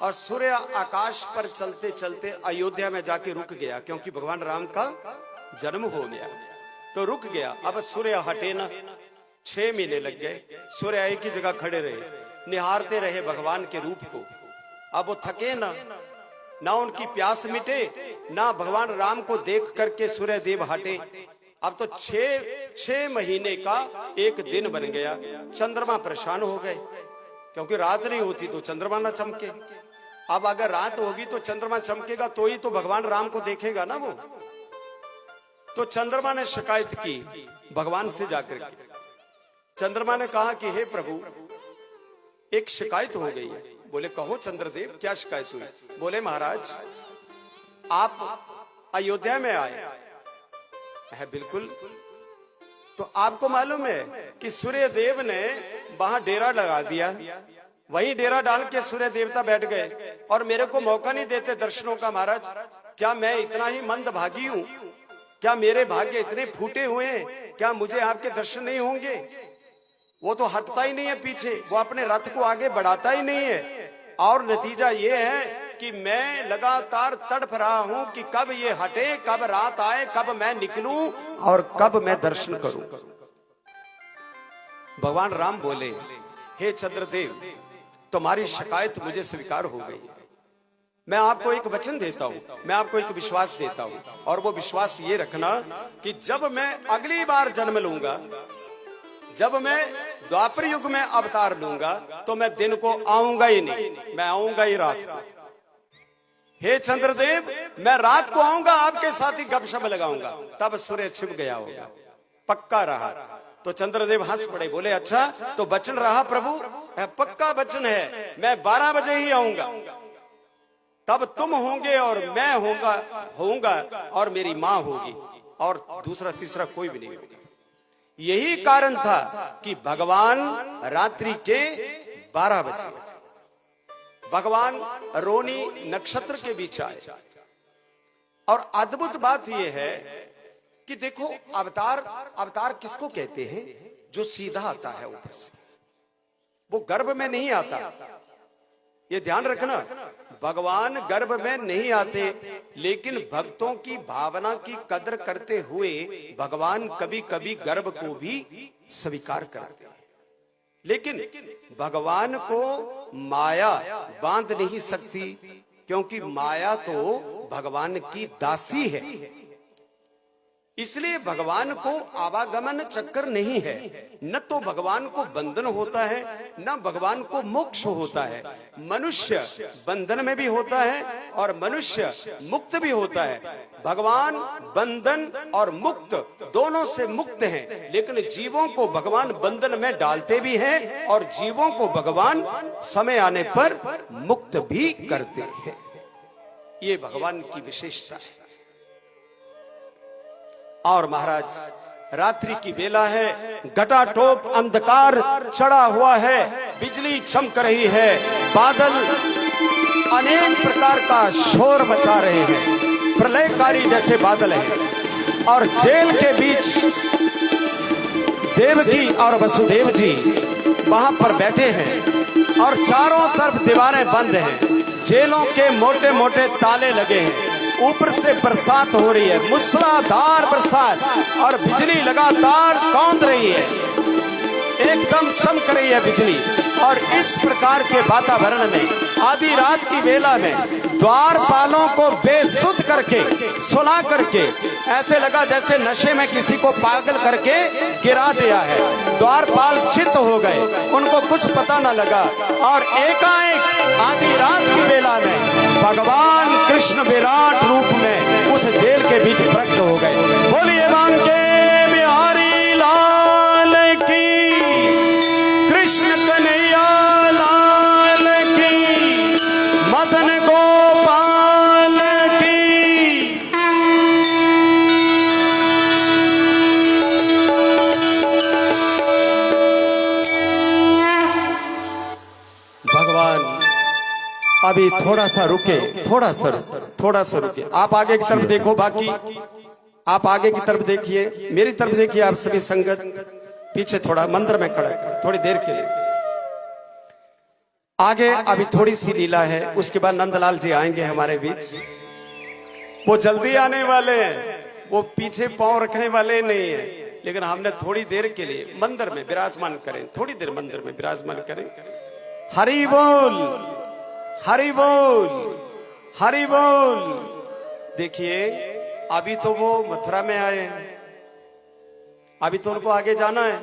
और सूर्य आकाश पर चलते चलते अयोध्या में जाके रुक गया, क्योंकि भगवान राम का जन्म हो गया तो रुक गया। अब सूर्य हटे ना, 6 महीने लग गए। सूर्य एक ही जगह खड़े रहे, निहारते रहे भगवान के रूप को। अब वो थके ना उनकी प्यास मिटे, ना भगवान राम को देख करके सूर्य देव हटे। अब तो 6 महीने का एक दिन बन गया। चंद्रमा परेशान हो गए, क्योंकि रात नहीं होती तो चंद्रमा ना चमके। अब अगर रात होगी तो चंद्रमा चमकेगा तो ही तो भगवान राम को देखेगा ना वो। तो चंद्रमा ने शिकायत की भगवान से जाकर के। चंद्रमा ने कहा कि हे प्रभु, एक शिकायत हो गई है। बोले कहो चंद्रदेव, क्या शिकायत हुई? बोले महाराज, आप अयोध्या में आए है। बिल्कुल। तो आपको मालूम है कि सूर्य देव ने वहां डेरा लगा दिया, वहीं डेरा डाल के सूर्य देवता बैठ गए और मेरे को मौका नहीं देते दर्शनों का। महाराज, क्या मैं इतना ही मंदभागी हूं? क्या मेरे भाग्य इतने फूटे हुए हैं? क्या मुझे आपके दर्शन नहीं होंगे? वो तो हटता ही नहीं है पीछे, वो अपने रथ को आगे बढ़ाता ही नहीं है। और नतीजा ये है कि मैं लगातार तड़प रहा हूं कि कब ये हटे, कब रात आए, कब मैं निकलूं और कब मैं दर्शन करूं। भगवान राम बोले, हे चंद्रदेव, तुम्हारी शिकायत मुझे स्वीकार हो गई। मैं आपको एक वचन देता हूं, मैं आपको एक विश्वास देता हूं, और वो विश्वास ये रखना कि जब मैं अगली बार जन्म लूंगा, जब मैं द्वापर युग में अवतार लूंगा, तो मैं दिन को आऊंगा ही नहीं, मैं आऊंगा ही रात को। हे चंद्रदेव, मैं रात को आऊंगा, आपके साथ ही गपशप लगाऊंगा। तब सूर्य छिप गया होगा, पक्का रहा। तो चंद्रदेव हंस पड़े, बोले अच्छा तो वचन रहा प्रभु? पक्का वचन है, मैं 12 बजे ही आऊंगा। तब तुम होंगे और मैं होऊंगा और मेरी मां होगी, और दूसरा तीसरा कोई भी नहीं होगा। यही कारण था कि भगवान रात्रि के 12 बजे भगवान रोनी नक्षत्र के बीच आए। और अद्भुत बात यह है कि देखो, अवतार किसको कहते हैं? जो सीधा आता है ऊपर से, वो गर्भ में नहीं आता। ये ध्यान रखना, भगवान गर्भ में नहीं आते, लेकिन भक्तों की भावना की कदर करते हुए भगवान कभी कभी गर्भ को भी स्वीकार करते हैं। लेकिन भगवान को माया बांध नहीं सकती, क्योंकि माया तो भगवान की दासी है। इसलिए भगवान को आवागमन चक्कर नहीं है, न तो भगवान को बंधन होता है, न भगवान को मोक्ष होता है। मनुष्य बंधन में भी होता है और मनुष्य मुक्त भी होता है। भगवान बंधन और मुक्त दोनों से मुक्त हैं, लेकिन जीवों को भगवान बंधन में डालते भी हैं और जीवों को भगवान समय आने पर मुक्त भी करते हैं। ये भगवान की विशेषता है। और महाराज, रात्रि की बेला है, घटाटोप अंधकार चढ़ा हुआ है, बिजली चमक रही है, बादल अनेक प्रकार का शोर मचा रहे हैं, प्रलयकारी जैसे बादल हैं। और जेल के बीच देवकी और वसुदेव जी वहां पर बैठे हैं और चारों तरफ दीवारें बंद हैं, जेलों के मोटे मोटे ताले लगे हैं, ऊपर से बरसात हो रही है, मूसलाधार बरसात, और बिजली लगातार कौंध रही है, एकदम चमक रही है बिजली। और इस प्रकार के वातावरण में आधी रात की बेला में द्वारपालों को बेसुध करके, सुला करके, ऐसे लगा जैसे नशे में किसी को पागल करके गिरा दिया है। द्वारपाल चित हो गए, उनको कुछ पता न लगा, और एकाएक आधी रात की बेला में भगवान कृष्ण विराट रूप में उस जेल के बीच प्रकट हो गए। बोलिए बांके बिहारी लाल की, कृष्ण कन्हैया लाल की, मदन गोपाल की। भगवान अभी थोड़ा सा रुके, थोड़ा सा रुके। आप आगे की तरफ देखो, बाकी आप आगे की तरफ देखिए, मेरी तरफ देखिए आप सभी संगत। पीछे थोड़ा मंदिर में खड़ा थोड़ी देर के लिए। आगे अभी थोड़ी सी लीला है, उसके बाद नंदलाल जी आएंगे हमारे बीच। वो जल्दी आने वाले हैं, वो पीछे पांव रखने वाले नहीं है, लेकिन हमने थोड़ी देर के लिए मंदिर में विराजमान करें, थोड़ी देर मंदिर में विराजमान करें। हरि बोल, हरि बोल, हरि बोल। देखिए अभी तो वो मथुरा में आए हैं, अभी तो उनको आगे जाना है।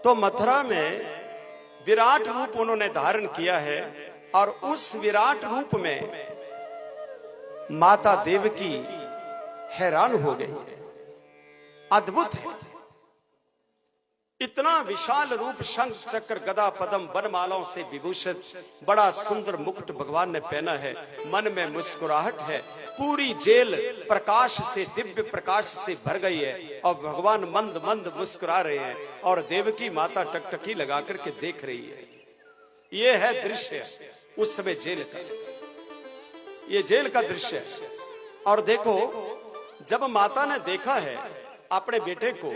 तो मथुरा में विराट रूप उन्होंने धारण किया है और उस विराट रूप में माता देवकी हैरान हो गई है। अद्भुत है, इतना विशाल रूप, शंख चक्र गदा पद्म वनमालाओं से विभूषित बड़ा सुंदर मुकुट भगवान ने पहना है। मन में मुस्कुराहट है, पूरी जेल प्रकाश से, दिव्य प्रकाश से भर गई है और भगवान मंद मंद मुस्कुरा रहे हैं और देवकी माता टकटकी लगा करके देख रही है। ये है दृश्य उस समय जेल का, ये जेल का दृश्य है। और देखो जब माता ने देखा है अपने बेटे को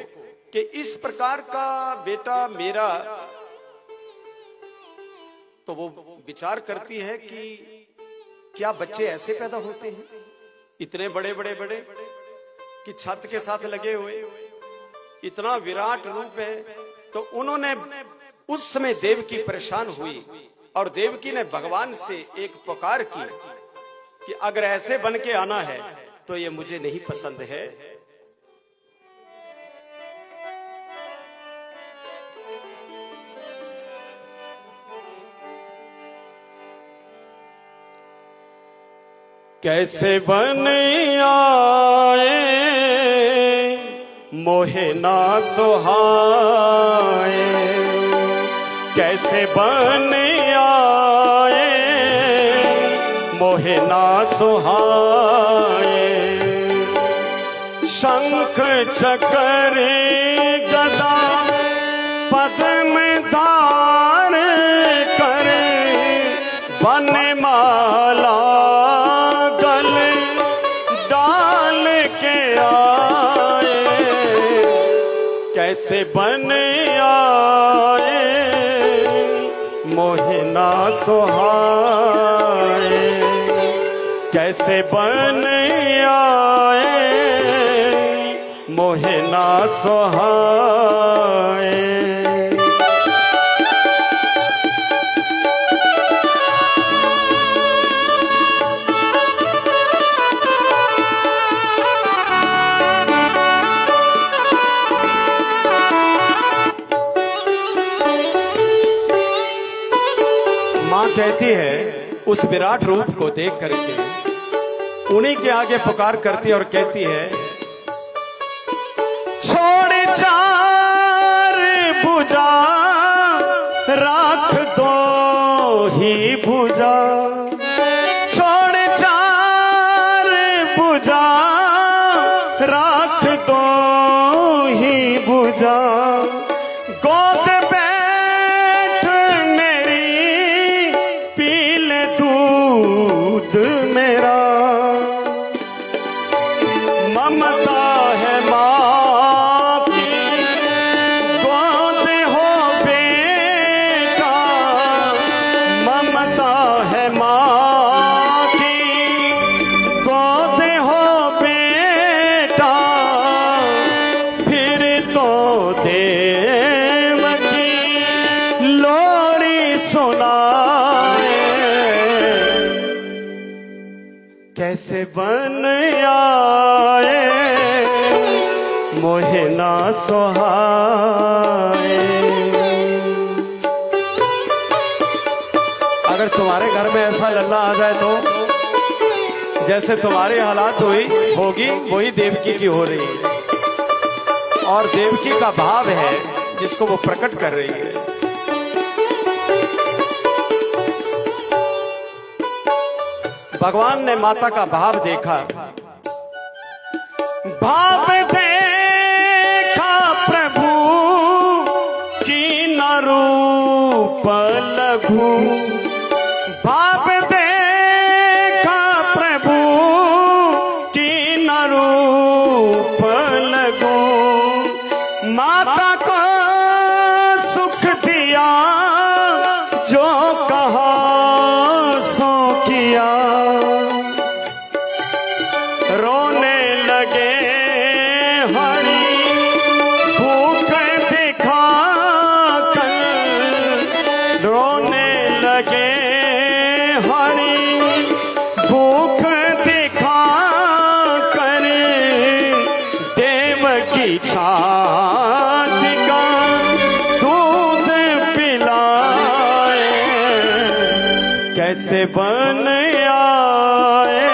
कि इस प्रकार का बेटा मेरा, तो वो विचार करती है कि क्या बच्चे ऐसे पैदा होते हैं, इतने बड़े बड़े बड़े कि छत के साथ लगे हुए, इतना विराट रूप है। तो उन्होंने उस समय देवकी परेशान हुई और देवकी ने भगवान से एक पुकार की कि अगर ऐसे बन के आना है तो ये मुझे नहीं पसंद है। कैसे बन आए मोहे ना सुहाए, कैसे बन आए मोहे ना सुहाए। शंख चक्र गदा पद्म धार करे, वनमाला गले डाल के आए। कैसे बन आए मोहे ना सुहाए, कैसे बन आए मोहे ना सुहाए। मां कहती है उस विराट रूप को देख करके उन्हीं के आगे पुकार करती है और कहती है, छोड़ चार भुजा राख दो ही भुजा, छोड़ चार भुजा राख दो ही भुजा। गोद बैठ मेरी पी ले दूध मेरा, ममता है माँ की गोद हो बेटा, ममता है माँ की गोद हो बेटा। फिर तो देवकी लोरी सुनाए, कैसे बन आए मोहे ना सुहाए। अगर तुम्हारे घर में ऐसा लल्ला आ जाए तो जैसे तुम्हारी हालात होगी वही देवकी की हो रही है, और देवकी का भाव है जिसको वो प्रकट कर रही है। भगवान ने माता का भाव देखा, भाव देखा प्रभु की न रूप लघु, भाव देखा प्रभु की न रूप लघु। माता को सुख दिया जो कहा सो किया, रोने लगे हरि भूख दिखा कर, रोने लगे हरि भूख दिखा कर, देवकी छाती का दूध पिलाए, कैसे बन आए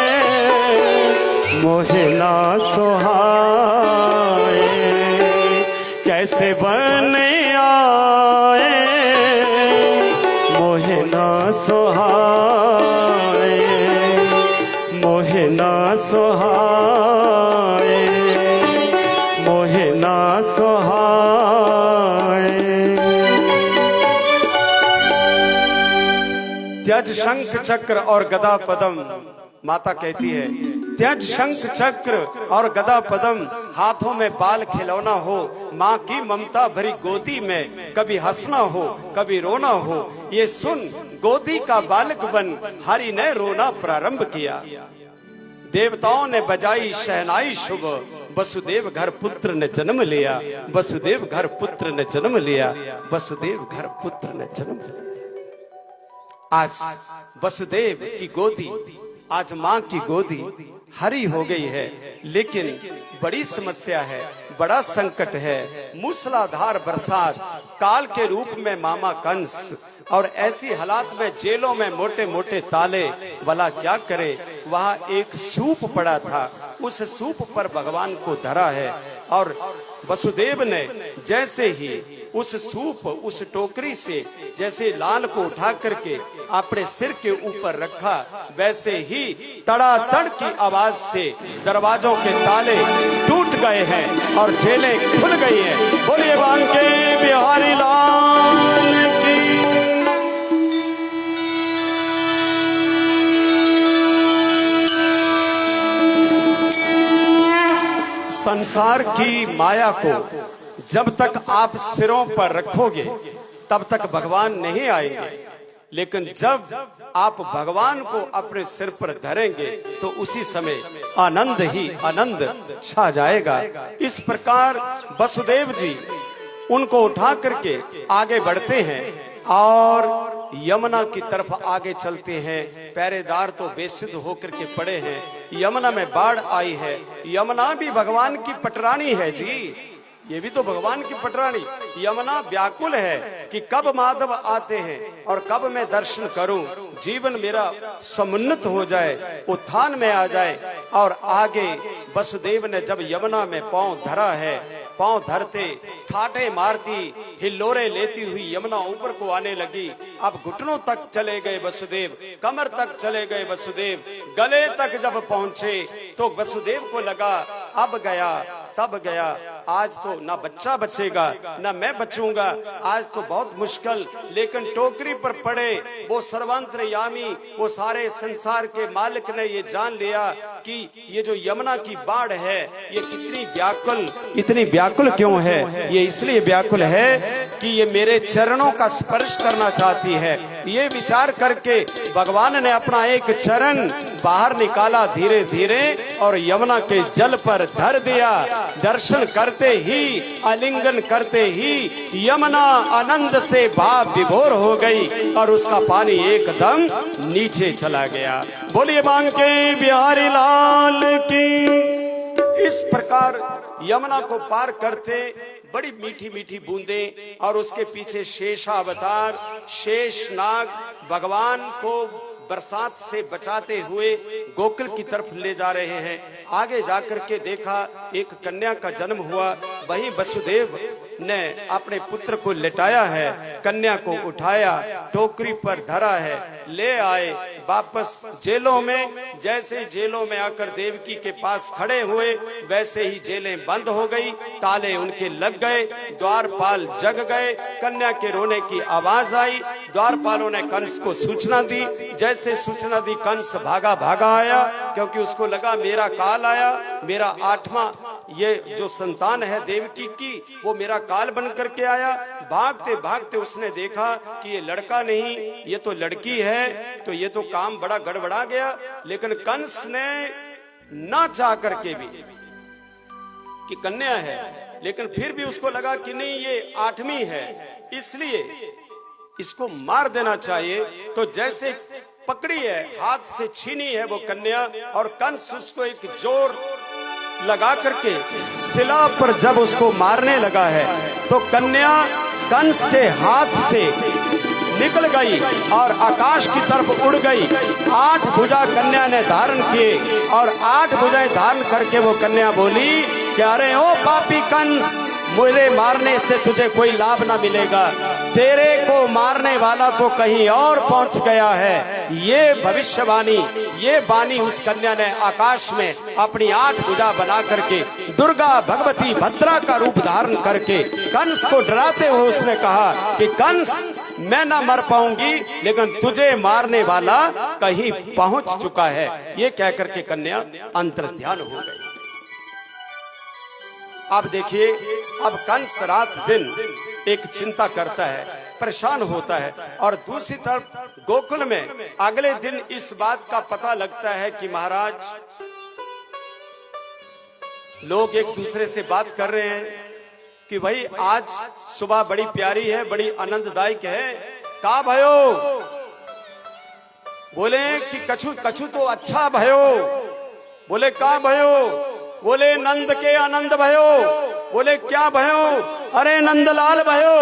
मोहिना सुहाए, कैसे बन आए मोहिना सुहाए, मोहिना सुहाए, मोहिना सुहाए। त्यज शंख चक्र और गदा पदम, माता कहती है त्यज शंख चक्र और गदा पदम, हाथों में बाल खिलौना हो, माँ की ममता भरी गोदी में कभी हंसना हो कभी रोना हो, ये सुन गोदी का बालक बन हरि ने रोना प्रारंभ किया। देवताओं ने बजाई शहनाई शुभ, वसुदेव घर पुत्र ने जन्म लिया, वसुदेव घर पुत्र ने जन्म लिया, वसुदेव घर पुत्र ने जन्म लिया। आज वसुदेव की गोदी, आज माँ की गोदी हरी हो गई है, लेकिन बड़ी समस्या है, बड़ा संकट है। मूसलाधार बरसात, काल के रूप में मामा कंस, और ऐसी हालात में जेलों में मोटे मोटे ताले, भला क्या करे। वहां एक सूप पड़ा था, उस सूप पर भगवान को धरा है, और वसुदेव ने जैसे ही उस सूप, उस टोकरी से जैसे लाल को उठा करके अपने सिर के ऊपर रखा, वैसे ही तड़ातड़ की आवाज से दरवाजों के ताले टूट गए हैं और जेलें खुल गई हैं। बोलिए बांके बिहारी लाल की। संसार की माया को जब तक आप सिरों पर रखोगे तब तक भगवान नहीं आएंगे, लेकिन जब आप भगवान को अपने सिर पर धरेंगे तो उसी समय आनंद ही आनंद छा जाएगा। इस प्रकार वसुदेव जी उनको उठा करके आगे बढ़ते हैं और यमुना की तरफ आगे चलते हैं। पहरेदार तो बेसुध होकर के पड़े हैं, यमुना में बाढ़ आई है। यमुना भी भगवान की पटरानी है जी, ये भी तो भगवान की पटरानी। यमुना व्याकुल है कि कब माधव आते हैं और कब मैं दर्शन करूं, जीवन मेरा समुन्नत हो जाए, उत्थान में आ जाए। और आगे वसुदेव ने जब यमुना में पांव धरा है, पांव धरते ठाटे मारती, हिल्लोरे लेती हुई यमुना ऊपर को आने लगी। अब घुटनों तक चले गए वसुदेव, कमर तक चले गए वसुदेव, गले तक जब पहुंचे तो वसुदेव को लगा अब गया तब गया, आज तो ना बच्चा बचेगा ना मैं बचूंगा, आज तो बहुत मुश्किल। लेकिन टोकरी पर पड़े वो सर्वांतरयामी, वो सारे संसार के मालिक ने ये जान लिया कि ये जो यमुना की बाढ़ है ये कितनी व्याकुल, इतनी व्याकुल क्यों है। ये इसलिए व्याकुल है कि ये मेरे चरणों का स्पर्श करना चाहती है। ये विचार करके भगवान ने अपना एक चरण बाहर निकाला धीरे धीरे और यमुना के जल पर धर दिया। दर्शन करते ही, आलिंगन करते ही यमुना आनंद से भाव विभोर हो गई और उसका पानी एकदम नीचे चला गया। बोलिए बांके बिहारी लाल की। इस प्रकार यमुना को पार करते बड़ी मीठी मीठी बूंदें और उसके पीछे शेषावतार शेषनाग भगवान को बरसात से बचाते हुए गोकुल की तरफ ले जा रहे हैं। आगे जाकर के देखा एक कन्या का जन्म हुआ, वहीं वसुदेव ने अपने पुत्र को लेटाया है, कन्या को उठाया, टोकरी पर धरा है, ले आए वापस जेलों में। जैसे जेलों में आकर देवकी के पास खड़े हुए वैसे ही जेलें बंद हो गई, ताले उनके लग गए, द्वारपाल जग गए। कन्या के रोने की आवाज आई, द्वारपालों ने कंस को सूचना दी। जैसे सूचना दी कंस भागा भागा आया, क्योंकि उसको लगा मेरा काल आया, मेरा 8वां ये जो संतान है देवकी की, वो मेरा काल बन करके आया। भागते भागते उसने देखा कि ये लड़का नहीं, ये तो लड़की है, तो ये तो काम बड़ा गड़बड़ा गया। लेकिन कंस ने ना चाह करके भी कि कन्या है, लेकिन फिर भी उसको लगा कि नहीं ये 8वीं है, इसलिए इसको मार देना चाहिए। तो जैसे पकड़ी है, हाथ से छीनी है वो कन्या, और कंस उसको एक जोर लगा करके शिला पर जब उसको मारने लगा है, तो कन्या कंस के हाथ से निकल गई और आकाश की तरफ उड़ गई। 8 भुजा कन्या ने धारण किए, और 8 भुजाएं धारण करके वो कन्या बोली कि अरे ओ पापी कंस, मुझे मारने से तुझे कोई लाभ ना मिलेगा, तेरे को मारने वाला तो कहीं और पहुंच गया है। ये भविष्यवाणी, ये वाणी उस कन्या ने आकाश में अपनी 8 भुजा बना करके दुर्गा भगवती भद्रा का रूप धारण करके कंस को डराते हुए उसने कहा कि कंस, मैं ना मर पाऊंगी, लेकिन तुझे मारने वाला कहीं पहुंच चुका है। ये कह करके कन्या अंतर्ध्यान हो गई। अब देखिए, अब कंस रात दिन एक चिंता करता है, परेशान होता है, और दूसरी तरफ गोकुल में अगले दिन इस बात का पता लगता है कि महाराज, लोग एक दूसरे से बात कर रहे हैं कि भाई आज सुबह बड़ी प्यारी है, बड़ी आनंददायक है, का भयो? बोले कि कछु कछु तो अच्छा भयो। बोले का भयो? बोले नंद के आनंद भयो। बोले क्या भयो? अरे नंदलाल भयो।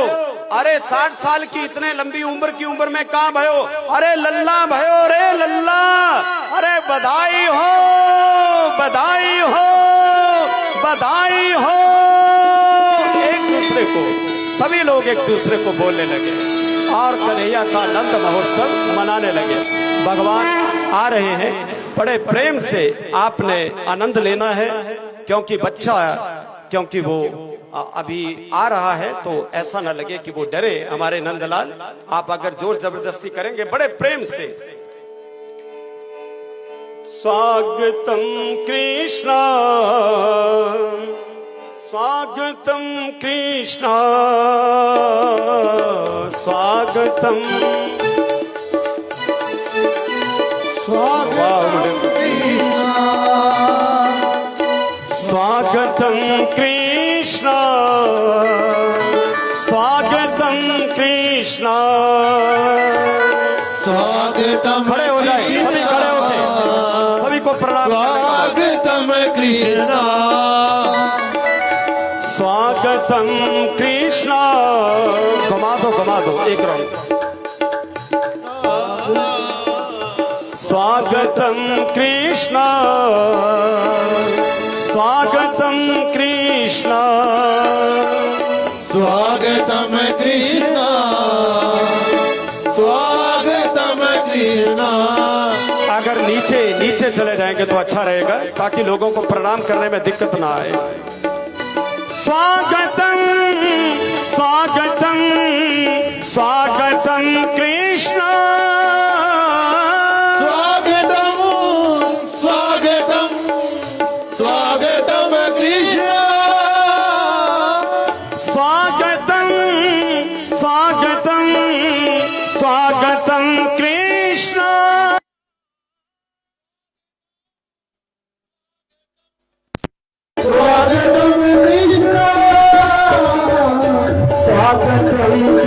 अरे 60 साल की इतने लंबी उम्र की उम्र में कहाँ भयो? अरे लल्ला भयो रे लल्ला। अरे बधाई हो, बधाई हो, बधाई हो। एक दूसरे को, सभी लोग एक दूसरे को बोलने लगे और कन्हैया का आनंद महोत्सव मनाने लगे। भगवान आ रहे हैं, बड़े प्रेम से आपने आनंद लेना है, क्योंकि बच्चा, क्योंकि वो अभी आ रहा है, तो ऐसा न लगे कि वो डरे हमारे नंदलाल। आप अगर जोर जबरदस्ती करेंगे बड़े प्रेम से, स्वागतम कृष्णा, स्वागतम कृष्णा, स्वागतम, स्वागतम कृष्णा, स्वागतम कृष्णा, स्वागतम। खड़े हो जाए सभी, खड़े होके सभी को प्रणाम। स्वागतम कृष्णा, स्वागतम कृष्णा। घुमा दो एक राउंड। स्वागतम कृष्णा, स्वागतम कृष्णा, स्वागतम कृष्णा, स्वागतम कृष्णा। अगर नीचे चले जाएंगे तो अच्छा रहेगा, ताकि लोगों को प्रणाम करने में दिक्कत ना आए। स्वागतम, स्वागतम, स्वागतम कृष्णा, स्वागतम कृष्ण। स्वागतम कृष्ण, स्वागतम